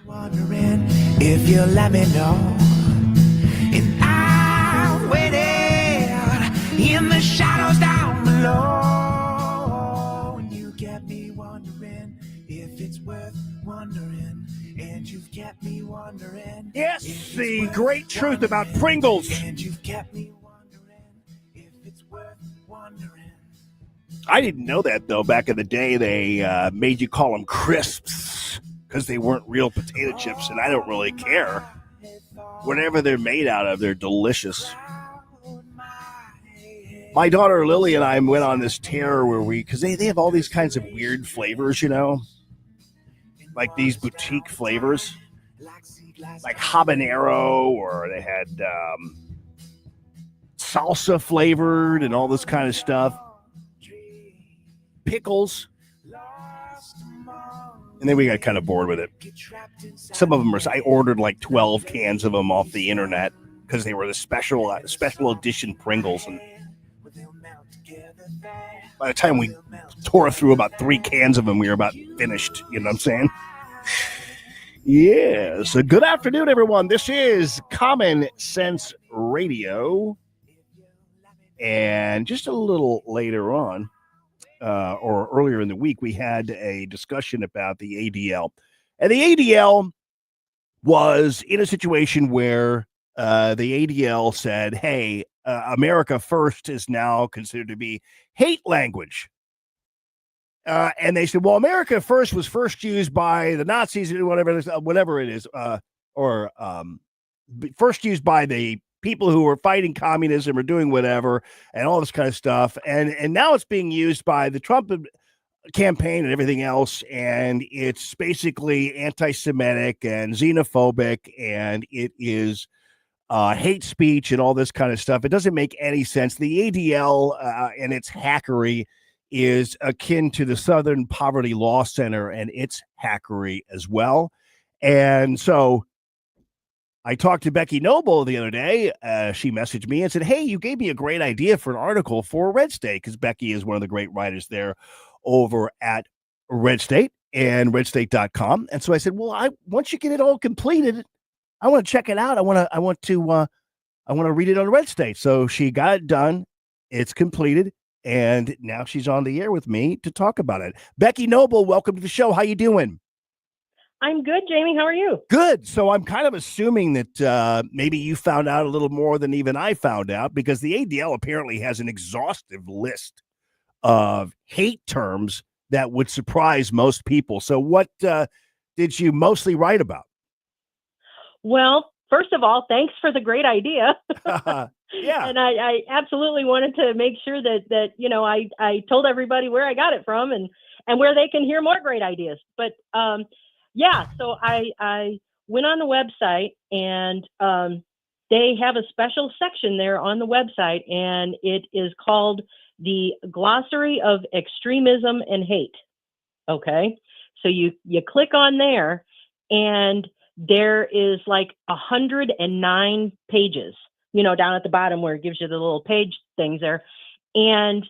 Wondering if you'll let me know. And I'm waiting in the shadows down below. And you get me wondering if it's worth wondering. And you've kept me wondering. Yes, the great truth about Pringles. And you've kept me wondering if it's worth wondering. I didn't know that, though. Back in the day, they made you call them crisps because they weren't real potato chips, and I don't really care. Whatever they're made out of, they're delicious. My daughter Lily and I went on this tear where because they have all these kinds of weird flavors, like these boutique flavors, like habanero, or they had salsa flavored and all this kind of stuff. Pickles. And then we got kind of bored with it. Some of them I ordered like 12 cans of them off the internet because they were the special edition Pringles. And by the time we tore through about 3 cans of them, we were about finished. You know what I'm saying? Yeah. So good afternoon, everyone. This is Common Sense Radio. And just a little later on, or earlier in the week, we had a discussion about the ADL. And the ADL was in a situation where the ADL said, hey, America First is now considered to be hate language. And they said, well, America First was first used by the Nazis, whatever it is, or first used by the people who were fighting communism or doing whatever and all this kind of stuff. And now it's being used by the Trump campaign and everything else. And it's basically anti-Semitic and xenophobic, and it is hate speech and all this kind of stuff. It doesn't make any sense. The ADL and its hackery is akin to the Southern Poverty Law Center and its hackery as well. And so I talked to Becky Noble the other day. She messaged me and said, hey, you gave me a great idea for an article for Red State, because Becky is one of the great writers there over at Red State. and redstate.com. And so I said, well, once you get it all completed, I want to check it out. I want to read it on Red State. So she got it done. It's completed. And now she's on the air with me to talk about it. Becky Noble, welcome to the show. How you doing? I'm good, Jamie. How are you? Good. So I'm kind of assuming that maybe you found out a little more than even I found out, because the ADL apparently has an exhaustive list of hate terms that would surprise most people. So what did you mostly write about? Well, first of all, thanks for the great idea. Yeah. And I absolutely wanted to make sure that I told everybody where I got it from and where they can hear more great ideas. But so I went on the website, and they have a special section there on the website, and it is called the Glossary of Extremism and Hate. Okay. So you click on there, and there is like 109 pages, down at the bottom where it gives you the little page things there. And,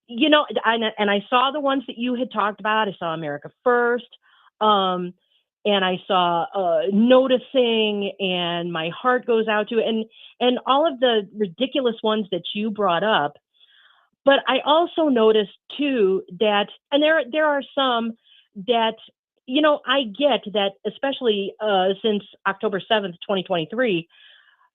and I saw the ones that you had talked about. I saw America First. And I saw Noticing, and My Heart Goes Out to it, and all of the ridiculous ones that you brought up. But I also noticed too that, and there are some that, I get that, especially since October 7th, 2023,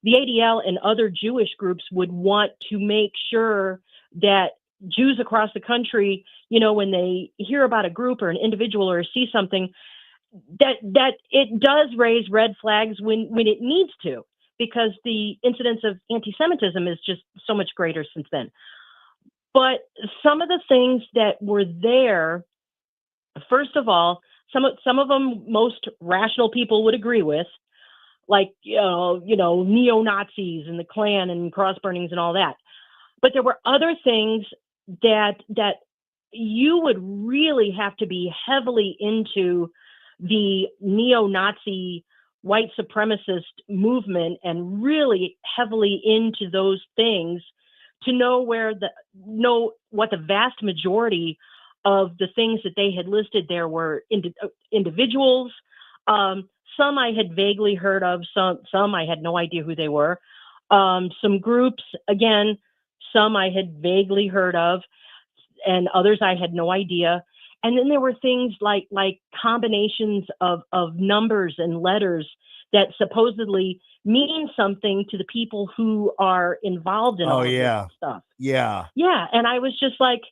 the ADL and other Jewish groups would want to make sure that Jews across the country, when they hear about a group or an individual or see something, that it does raise red flags when it needs to, because the incidence of anti-Semitism is just so much greater since then. But some of the things that were there, first of all, some of them most rational people would agree with, like neo-Nazis and the Klan and cross burnings and all that. But there were other things that you would really have to be heavily into the neo-Nazi white supremacist movement and really heavily into those things to know what the vast majority of the things that they had listed there were individuals. Some I had vaguely heard of, some I had no idea who they were. Some groups, again, some I had vaguely heard of, and others I had no idea. And then there were things like combinations of numbers and letters that supposedly mean something to the people who are involved in all of this stuff. Yeah. Yeah. And I was just like,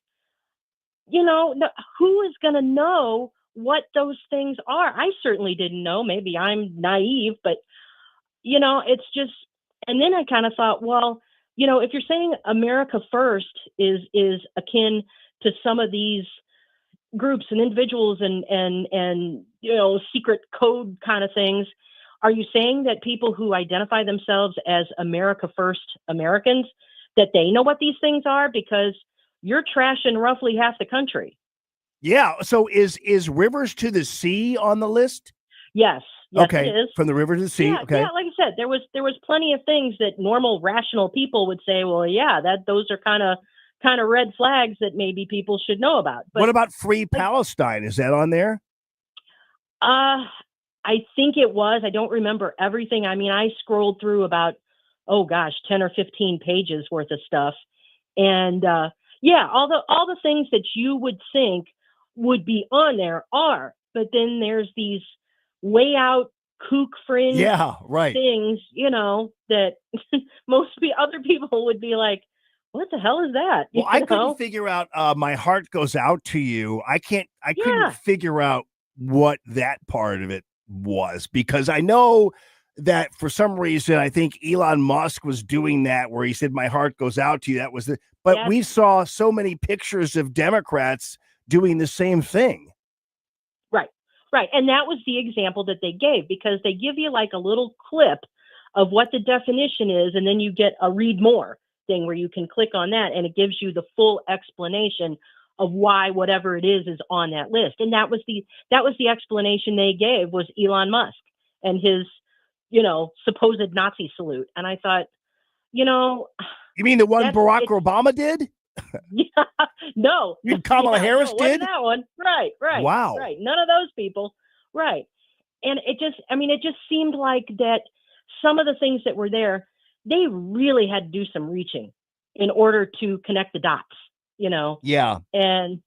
who is going to know what those things are? I certainly didn't know. Maybe I'm naive, but, it's just, and then I kind of thought, well, if you're saying America First is akin to some of these groups and individuals and secret code kind of things, are you saying that people who identify themselves as America First Americans, that they know what these things are? Because you're trashing roughly half the country. Yeah. So is Rivers to the Sea on the list? Yes. Okay. It is. From the river to the sea. Yeah, Okay. yeah, like I said, there was plenty of things that normal rational people would say, well, yeah, those are kind of red flags that maybe people should know about. But what about Free Palestine? Is that on there? I think it was. I don't remember everything. I mean, I scrolled through about, 10 or 15 pages worth of stuff. And all the things that you would think would be on there are, but then there's these way out kook fringe things, that most other people would be like, what the hell is that? Well, I couldn't figure out My Heart Goes Out to You. I couldn't figure out what that part of it was, because I know that for some reason, I think Elon Musk was doing that where he said, my heart goes out to you. That was but we saw so many pictures of Democrats doing the same thing. Right. And that was the example that they gave, because they give you like a little clip of what the definition is, and then you get a read more thing where you can click on that, and it gives you the full explanation of why whatever it is on that list. And that was the explanation they gave, was Elon Musk and his, supposed Nazi salute. And I thought, you mean the one Barack Obama did? Yeah, no. And Kamala Harris no, it wasn't did? that one. Right. Wow. Right. None of those people. Right. And it just seemed like that some of the things that were there, they really had to do some reaching in order to connect the dots, Yeah. And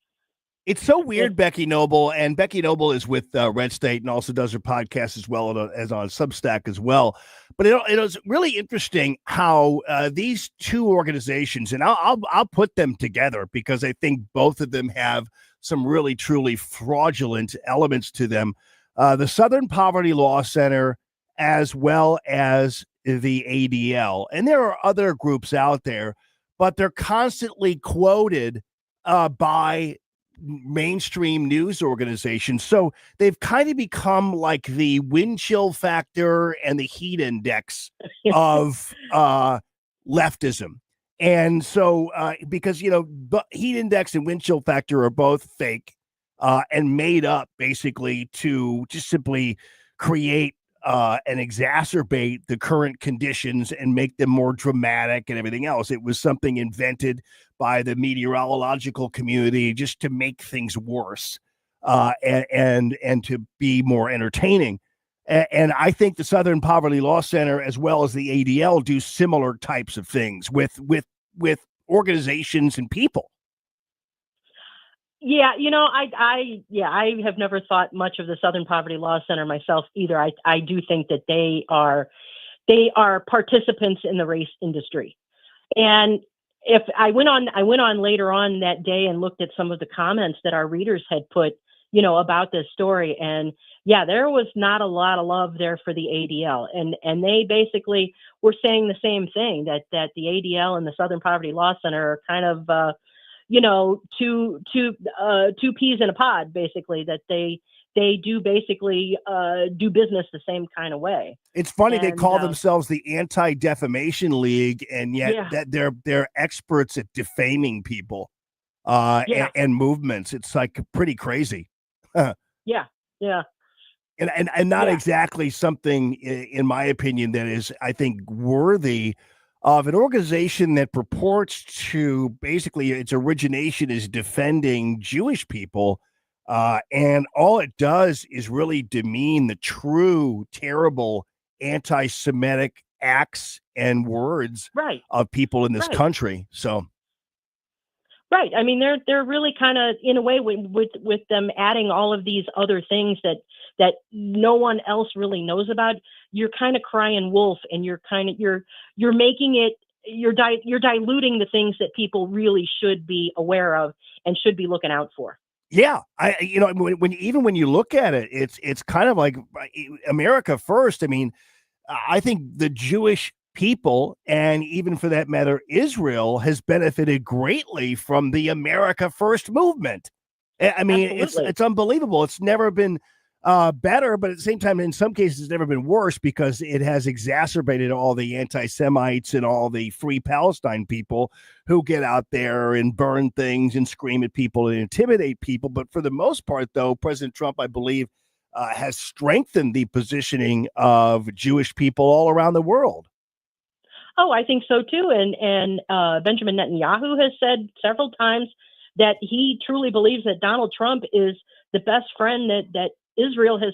it's so weird, Becky Noble, and Becky Noble is with Red State and also does her podcast as well as on Substack as well. But it was really interesting how these two organizations, and I'll put them together because I think both of them have some really truly fraudulent elements to them. The Southern Poverty Law Center, as well as the ADL, and there are other groups out there, but they're constantly quoted by mainstream news organizations. So they've kind of become like the wind chill factor and the heat index of leftism. And so because, heat index and wind chill factor are both fake and made up basically to just simply create and exacerbate the current conditions and make them more dramatic and everything else. It was something invented by the meteorological community just to make things worse and to be more entertaining. And I think the Southern Poverty Law Center, as well as the ADL, do similar types of things with organizations and people. Yeah, I have never thought much of the Southern Poverty Law Center myself either. I do think that they are participants in the race industry. And if I went on later on that day and looked at some of the comments that our readers had put, about this story, and yeah, there was not a lot of love there for the ADL, and they basically were saying the same thing, that the ADL and the Southern Poverty Law Center are kind of two peas in a pod, basically, that they do basically do business the same kind of way. It's funny, they call themselves the Anti-Defamation League, and yet that they're experts at defaming people and movements. It's like pretty crazy. Yeah. And not exactly something, in my opinion, that is, I think, worthy of an organization that purports to basically its origination is defending Jewish people. And all it does is really demean the true terrible anti-Semitic acts and words of people in this country. So. Right. I mean, they're really kind of, in a way, with them adding all of these other things that no one else really knows about. You're kind of crying wolf, and you're making it, you're diluting the things that people really should be aware of and should be looking out for. Yeah, when you look at it, it's kind of like America first. I mean, I think the Jewish people, and even for that matter, Israel, has benefited greatly from the America First movement. I mean, it's unbelievable. It's never been better, but at the same time, in some cases, it's never been worse because it has exacerbated all the anti-Semites and all the Free Palestine people who get out there and burn things and scream at people and intimidate people. But for the most part, though, President Trump, I believe, has strengthened the positioning of Jewish people all around the world. Oh, I think so too. And Benjamin Netanyahu has said several times that he truly believes that Donald Trump is the best friend that Israel has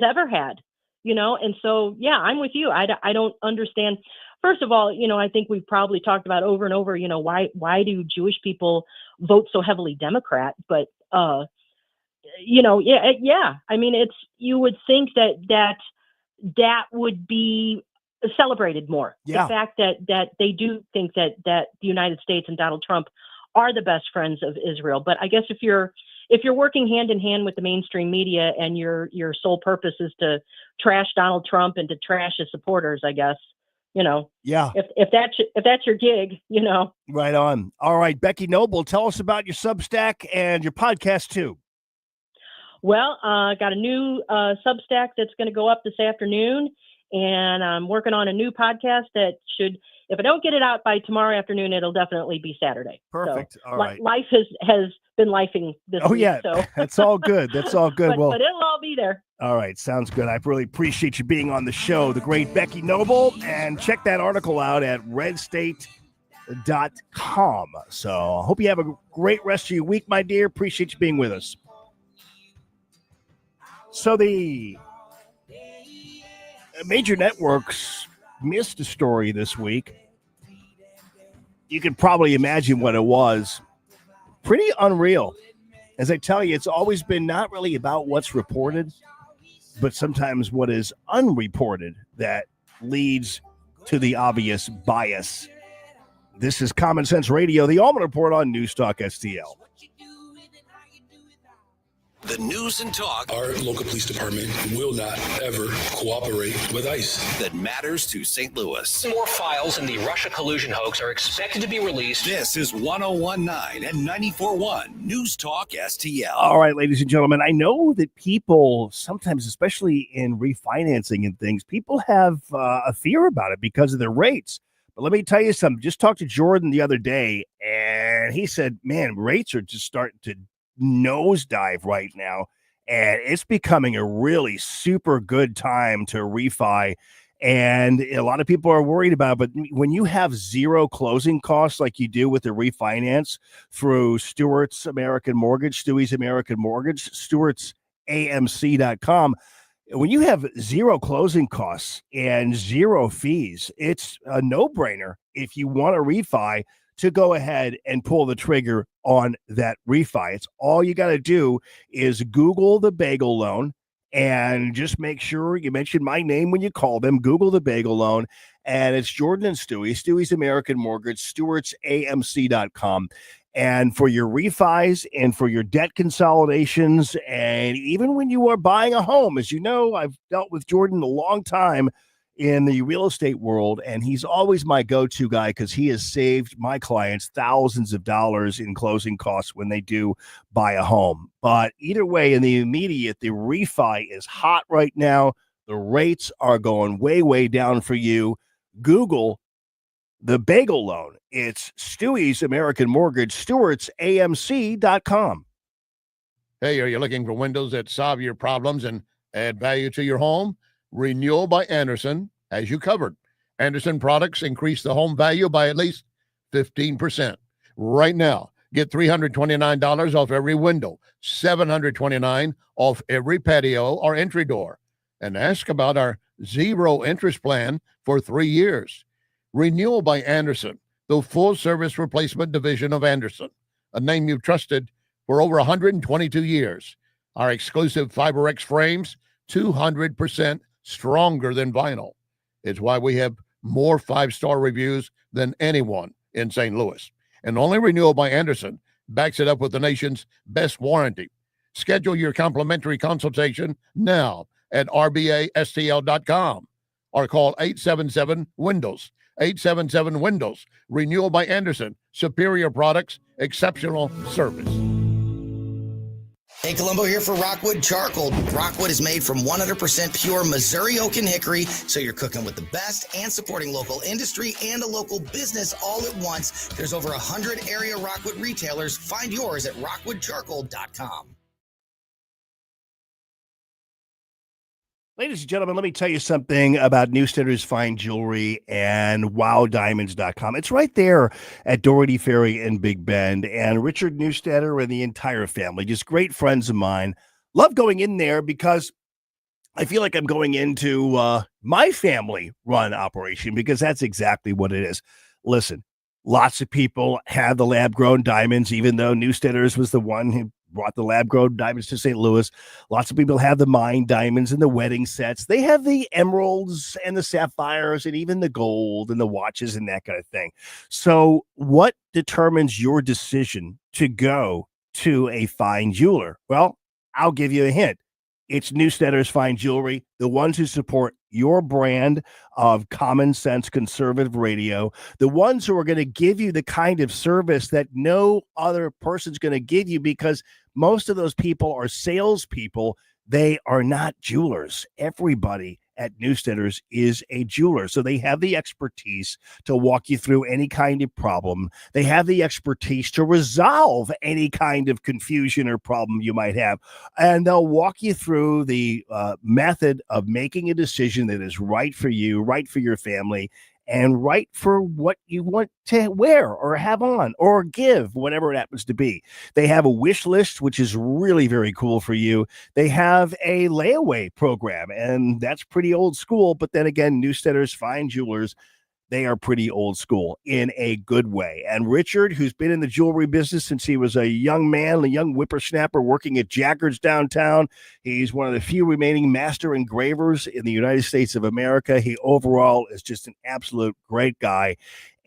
ever had, And so, yeah, I'm with you. I don't understand. First of all, I think we've probably talked about over and over, why do Jewish people vote so heavily Democrat? But, yeah. I mean, you would think that would be celebrated more. Yeah. The fact that they do think that the United States and Donald Trump are the best friends of Israel. But I guess if you're working hand in hand with the mainstream media and your sole purpose is to trash Donald Trump and to trash his supporters, I guess, Yeah. If that's your gig, Right on. All right, Becky Noble, tell us about your Substack and your podcast too. Well, got a new Substack that's going to go up this afternoon. And I'm working on a new podcast that should, if I don't get it out by tomorrow afternoon, it'll definitely be Saturday. Perfect. So, all right. Life has been lifing this week. Yeah. So. That's all good. That's all good. But it'll all be there. All right. Sounds good. I really appreciate you being on the show, the great Becky Noble. And check that article out at So I hope you have a great rest of your week, my dear. Appreciate you being with us. So the major networks missed a story this week. You can probably imagine what it was. Pretty unreal. As I tell you, it's always been not really about what's reported, but sometimes what is unreported that leads to the obvious bias. This is Common Sense Radio, the Allman Report on Newstalk STL. The news and talk Our local police department will not ever cooperate with ICE. that matters to St. Louis. More files in the Russia collusion hoax are expected to be released. This is 1019 and 94.1 News Talk STL. All right, ladies and gentlemen, I know that people sometimes, especially in refinancing and things, people have a fear about it because of their rates. But let me tell you something. Just talked to Jordan the other day, and he said, man, rates are just starting to nosedive right now, and it's becoming a really super good time to refi. And a lot of people are worried about it, but when you have zero closing costs like you do with the refinance through Stewart's American Mortgage, Stewie's American Mortgage, Stewart'sAMC.com, when you have zero closing costs and zero fees, it's a no-brainer if you want to refi to go ahead and pull the trigger on that refi. It's all you got to do is Google the bagel loan and just make sure you mention my name when you call them. Google the bagel loan, and it's Jordan and Stewie's American Mortgage, Stewart'sAMC.com. And for your refis and for your debt consolidations, and even when you are buying a home, as you know, I've dealt with Jordan a long time in the real estate world, and he's always my go-to guy because he has saved my clients thousands of dollars in closing costs when they do buy a home. But either way, in the immediate, the refi is hot right now. The rates are going way, way down for you. Google the bagel loan. It's Stewie's American Mortgage, Stewart'sAMC.com. Hey, are you looking for windows that solve your problems and add value to your home? Renewal by Andersen has you covered. Andersen products increase the home value by at least 15%. Right now, get $329 off every window, $729 off every patio or entry door. And ask about our zero interest plan for 3 years. Renewal by Andersen, the full-service replacement division of Andersen, a name you've trusted for over 122 years. Our exclusive FiberX frames, 200% stronger than vinyl. It's why we have more 5-star reviews than anyone in St. Louis. And only Renewal by Andersen backs it up with the nation's best warranty. Schedule your complimentary consultation now at rbastl.com or call 877-WINDOWS. 877-WINDOWS. Renewal by Andersen. Superior products, exceptional service. Hey, Columbo here for Rockwood Charcoal. Rockwood is made from 100% pure Missouri oak and hickory, so you're cooking with the best and supporting local industry and a local business all at once. There's over 100 area Rockwood retailers. Find yours at rockwoodcharcoal.com. Ladies and gentlemen, let me tell you something about Newstedter's Fine Jewelry and WowDiamonds.com. It's right there at Doherty Ferry in Big Bend. And Richard Newstetter and the entire family, just great friends of mine, love going in there because I feel like I'm going into my family-run operation because that's exactly what it is. Listen, lots of people have the lab-grown diamonds, even though Newstedter's was the one who brought the lab-grown diamonds to St. Louis. Lots of people have the mine diamonds and the wedding sets. They have the emeralds and the sapphires and even the gold and the watches and that kind of thing. So what determines your decision to go to a fine jeweler? Well, I'll give you a hint. It's Newstedter's Fine Jewelry, the ones who support your brand of common sense conservative radio, the ones who are going to give you the kind of service that no other person's going to give you because most of those people are salespeople. They are not jewelers. Everybody at Newstedter's is a jeweler. So they have the expertise to walk you through any kind of problem. They have the expertise to resolve any kind of confusion or problem you might have. And they'll walk you through the method of making a decision that is right for you, right for your family. and write for what you want to wear or have on or give, whatever it happens to be. They have a wish list, which is really very cool for you. They have a layaway program, and that's pretty old school. But then again, Newsteaders Fine Jewelers, they are pretty old school in a good way. And Richard, who's been in the jewelry business since he was a young man, a young whippersnapper working at Jaggers downtown. He's one of the few remaining master engravers in the United States of America. He overall is just an absolute great guy.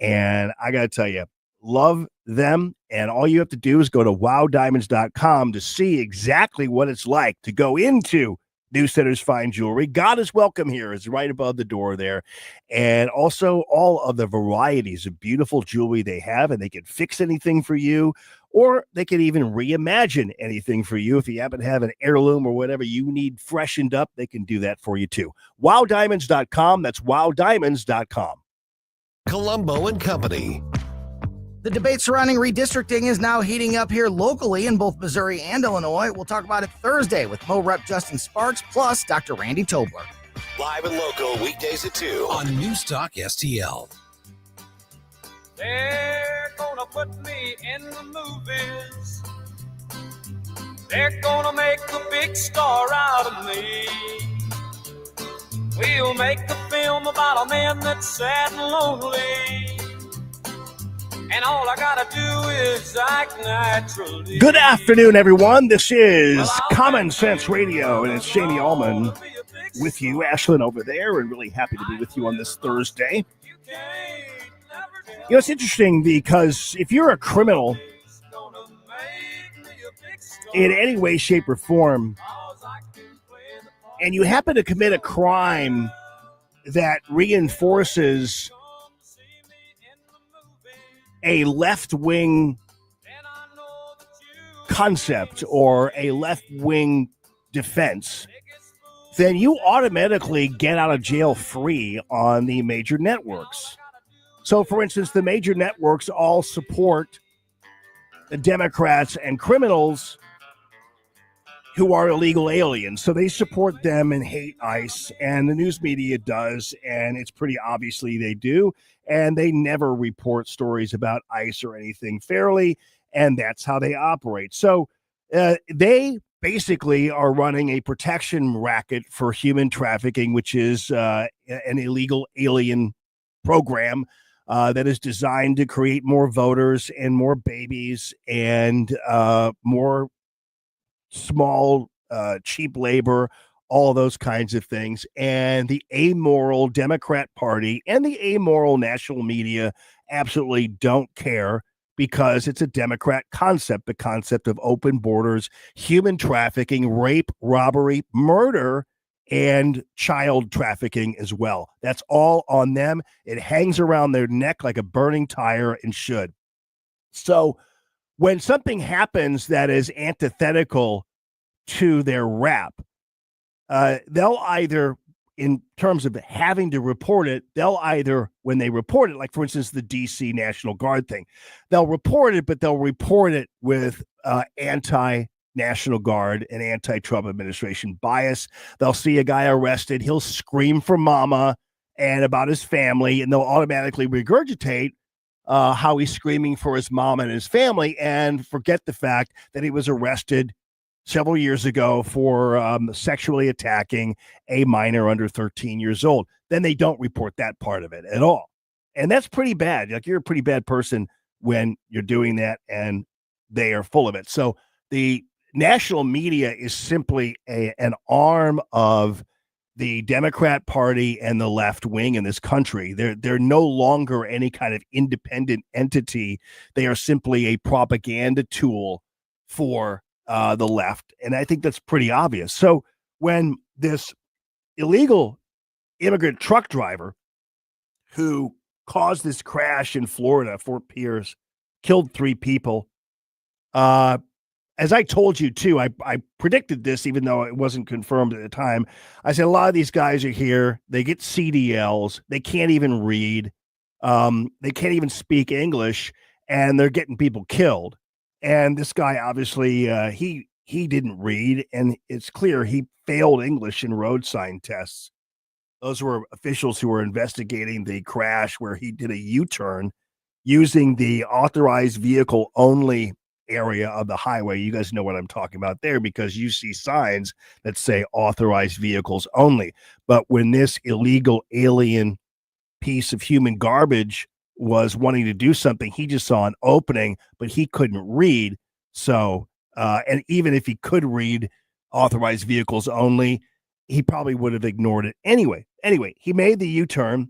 And I got to tell you, love them. And all you have to do is go to wowdiamonds.com to see exactly what it's like to go into Newsteaders Fine Jewelry. God is welcome here is right above the door there. And also all of the varieties of beautiful jewelry they have, and they can fix anything for you, or they can even reimagine anything for you. If you happen to have an heirloom or whatever you need freshened up, they can do that for you too. Wowdiamonds.com. That's wowdiamonds.com. Colombo and Company. The debate surrounding redistricting is now heating up here locally in both Missouri and Illinois. We'll talk about it Thursday with Mo Rep Justin Sparks plus Dr. Randy Tobler. Live and local weekdays at 2 on News Talk STL. They're gonna put me in the movies. They're gonna make a big star out of me. We'll make a film about a man that's sad and lonely. And all I gotta do is act naturally. Good afternoon, everyone. This is Common Sense Radio, and it's Jamie Allman with you, Ashlyn over there, and really happy to be with you on this Thursday. You know, it's interesting because if you're a criminal in any way, shape, or form, and you happen to commit a crime that reinforces a left-wing concept or a left-wing defense, then you automatically get out of jail free on the major networks. So, for instance, the major networks all support the Democrats and criminals who are illegal aliens. So they support them and hate ICE, and the news media does, and it's pretty obviously they do. And they never report stories about ICE or anything fairly, and that's how they operate. So they basically are running a protection racket for human trafficking, which is an illegal alien program that is designed to create more voters and more babies and more small, cheap labor, all those kinds of things. And the amoral Democrat Party and the amoral national media absolutely don't care because it's a Democrat concept, the concept of open borders, human trafficking, rape, robbery, murder, and child trafficking as well. That's all on them. It hangs around their neck like a burning tire and should. So when something happens that is antithetical to their rap, they'll either, in terms of having to report it, they'll either, when they report it, like for instance, the DC National Guard thing, they'll report it, but they'll report it with anti-National Guard and anti-Trump administration bias. They'll see a guy arrested, he'll scream for mama and about his family, and they'll automatically regurgitate how he's screaming for his mom and his family and forget the fact that he was arrested several years ago for sexually attacking a minor under 13 years old. Then they don't report that part of it at all. And that's pretty bad. Like, you're a pretty bad person when you're doing that, and they are full of it. So the national media is simply an arm of the Democrat Party and the left wing in this country. They're no longer any kind of independent entity. They are simply a propaganda tool for the left. And I think that's pretty obvious. So when this illegal immigrant truck driver who caused this crash in Florida, Fort Pierce, killed 3 people, as I told you too, I predicted this, even though it wasn't confirmed at the time. I said, a lot of these guys are here. They get CDLs. They can't even read. They can't even speak English, and they're getting people killed. And this guy, obviously, he didn't read, and it's clear he failed English in road sign tests. Those were officials who were investigating the crash where he did a U-turn using the authorized vehicle only area of the highway. You guys know what I'm talking about there because you see signs that say authorized vehicles only. But when this illegal alien piece of human garbage was wanting to do something, he just saw an opening, but he couldn't read. So, and even if he could read authorized vehicles only, he probably would have ignored it anyway. Anyway, he made the U-turn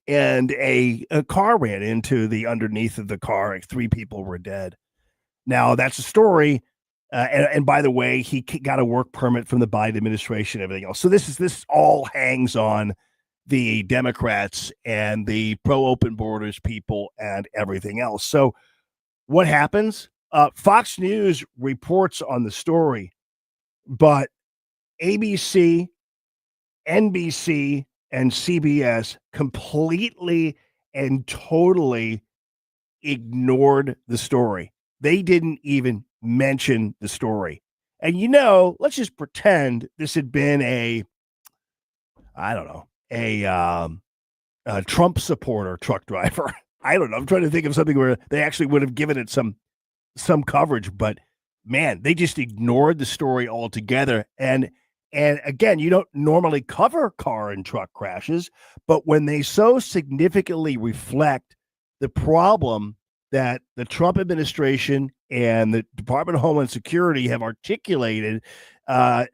and a car ran into the underneath of the car. Like 3 people were dead. Now that's a story. And by the way, he got a work permit from the Biden administration and everything else. So this all hangs on the Democrats and the pro-open borders people and everything else. So what happens? Fox News reports on the story, but ABC, NBC, and CBS completely and totally ignored the story. They didn't even mention the story. And let's just pretend this had been a Trump supporter truck driver. I don't know. I'm trying to think of something where they actually would have given it some coverage, but man, they just ignored the story altogether. And again, you don't normally cover car and truck crashes, but when they so significantly reflect the problem that the Trump administration and the Department of Homeland Security have articulated,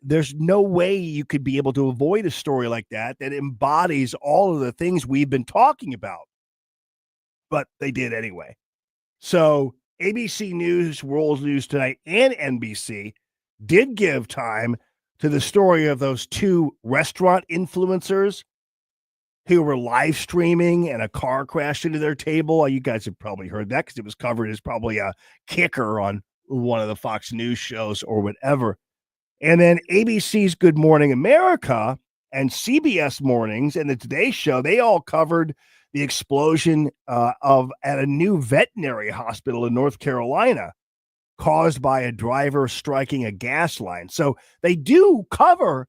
there's no way you could be able to avoid a story like that embodies all of the things we've been talking about. But they did anyway. So ABC News, World News Tonight, and NBC did give time to the story of those 2 restaurant influencers who were live streaming and a car crashed into their table. You guys have probably heard that because it was covered as probably a kicker on one of the Fox News shows or whatever. And then ABC's Good Morning America and CBS Mornings and the Today Show, they all covered the explosion at a new veterinary hospital in North Carolina caused by a driver striking a gas line. So they do cover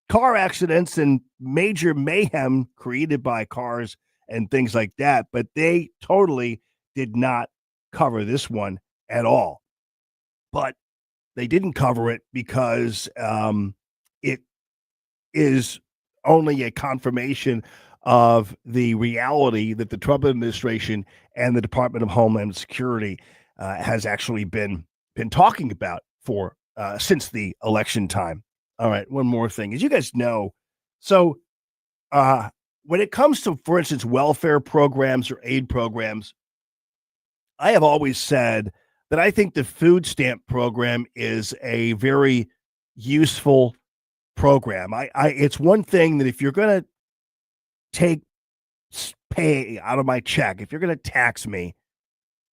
car accidents and major mayhem created by cars and things like that, but they totally did not cover this one at all. But they didn't cover it because it is only a confirmation of the reality that the Trump administration and the Department of Homeland Security has actually been talking about for since the election time. All right, one more thing. As you guys know, so when it comes to, for instance, welfare programs or aid programs, I have always said that I think the food stamp program is a very useful program. It's one thing that if you're going to take pay out of my check, if you're going to tax me,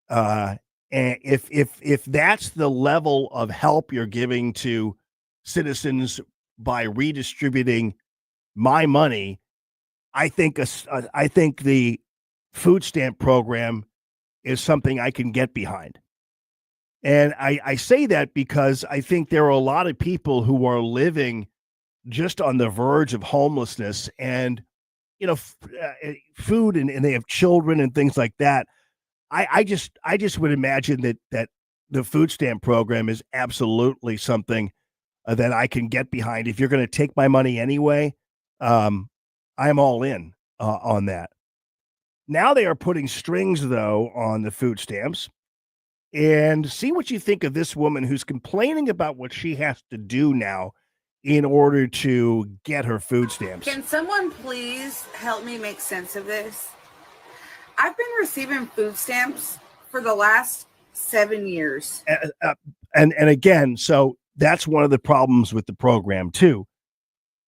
and if that's the level of help you're giving to citizens by redistributing my money, I think the food stamp program is something I can get behind. And I say that because I think there are a lot of people who are living just on the verge of homelessness and, food and they have children and things like that. I just would imagine that the food stamp program is absolutely something that I can get behind. If you're going to take my money anyway, I'm all in on that. Now they are putting strings, though, on the food stamps. And see what you think of this woman who's complaining about what she has to do now in order to get her food stamps. Can someone please help me make sense of this? I've been receiving food stamps for the last 7 years. And again, so that's one of the problems with the program, too,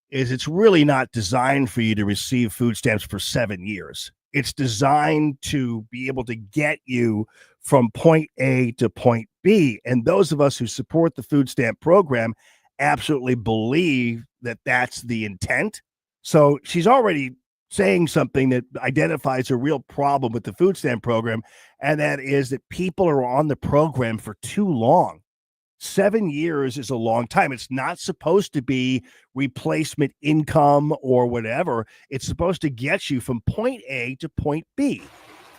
is it's really not designed for you to receive food stamps for 7 years. It's designed to be able to get you from point A to point B. And those of us who support the food stamp program absolutely believe that that's the intent. So she's already saying something that identifies a real problem with the food stamp program, and that is that people are on the program for too long. 7 years is a long time. It's not supposed to be replacement income or whatever. It's supposed to get you from point A to point B.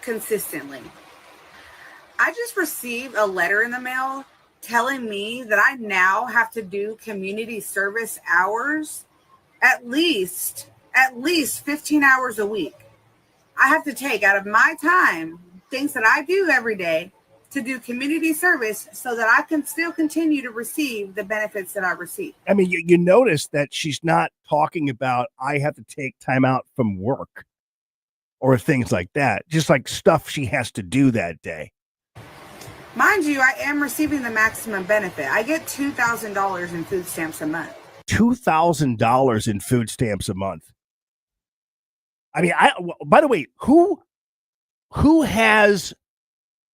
Consistently. I just received a letter in the mail telling me that I now have to do community service hours at least 15 hours a week. I have to take out of my time things that I do every day to do community service so that I can still continue to receive the benefits that I receive. I mean, you notice that she's not talking about I have to take time out from work or things like that, just like stuff she has to do that day. Mind you, I am receiving the maximum benefit. I get $2,000 in food stamps a month. $2,000 in food stamps a month. I mean, by the way, who has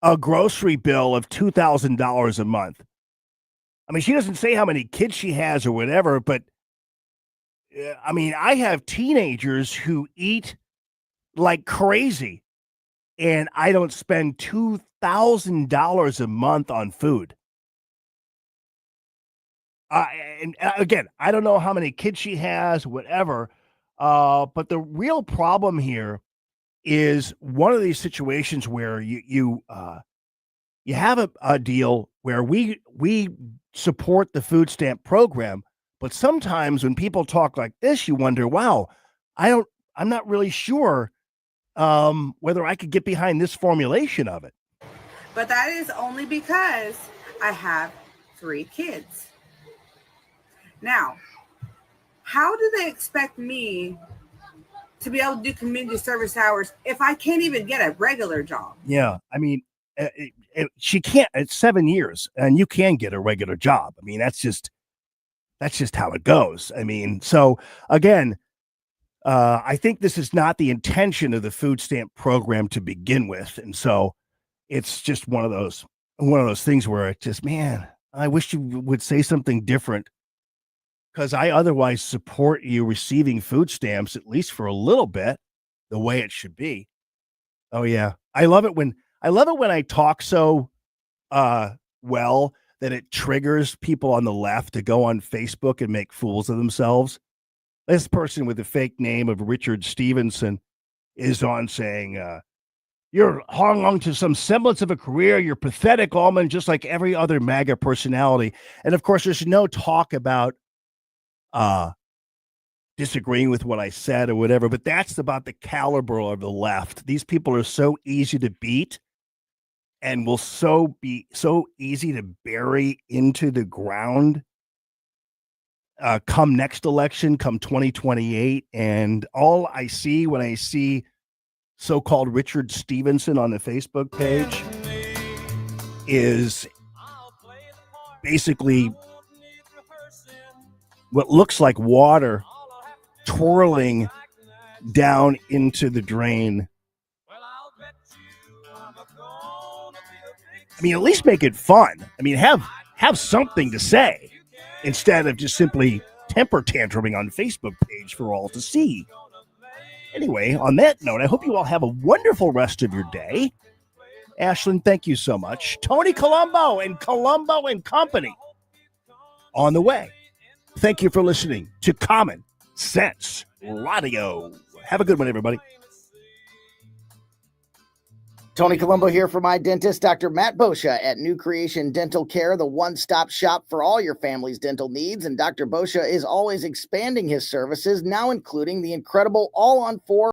a grocery bill of $2,000 a month? I mean, she doesn't say how many kids she has or whatever, but I mean, I have teenagers who eat like crazy, and I don't spend $2,000 a month on food. And again, I don't know how many kids she has, whatever. But the real problem here is one of these situations where you have a deal where we support the food stamp program, but sometimes when people talk like this, you wonder, wow, I'm not really sure whether I could get behind this formulation of it. But that is only because I have 3 kids. Now, how do they expect me to be able to do community service hours if I can't even get a regular job? Yeah, I mean, she can't. It's 7 years, and you can get a regular job. I mean, that's just how it goes. I mean, so again, I think this is not the intention of the food stamp program to begin with, and so it's just one of those things where it just, man, I wish you would say something different, because I otherwise support you receiving food stamps at least for a little bit, the way it should be. Oh yeah, I love it when I talk so well that it triggers people on the left to go on Facebook and make fools of themselves. This person with the fake name of Richard Stevenson is on saying, you're hung on to some semblance of a career. You're pathetic, Allman, just like every other MAGA personality. And of course, there's no talk about disagreeing with what I said or whatever, but that's about the caliber of the left. These people are so easy to beat and will be so easy to bury into the ground come next election, come 2028. And all I see when I see so-called Richard Stevenson on the Facebook page is basically what looks like water twirling down into the drain. I mean, at least make it fun. I mean, have something to say instead of just simply temper tantruming on Facebook page for all to see. Anyway, on that note, I hope you all have a wonderful rest of your day. Ashlyn, thank you so much. Tony Colombo and Company on the way. Thank you for listening to Common Sense Radio. Have a good one, everybody. Tony Colombo here for my dentist, Dr. Matt Boscia at New Creation Dental Care, the one-stop shop for all your family's dental needs. And Dr. Boscia is always expanding his services, now including the incredible all-on-4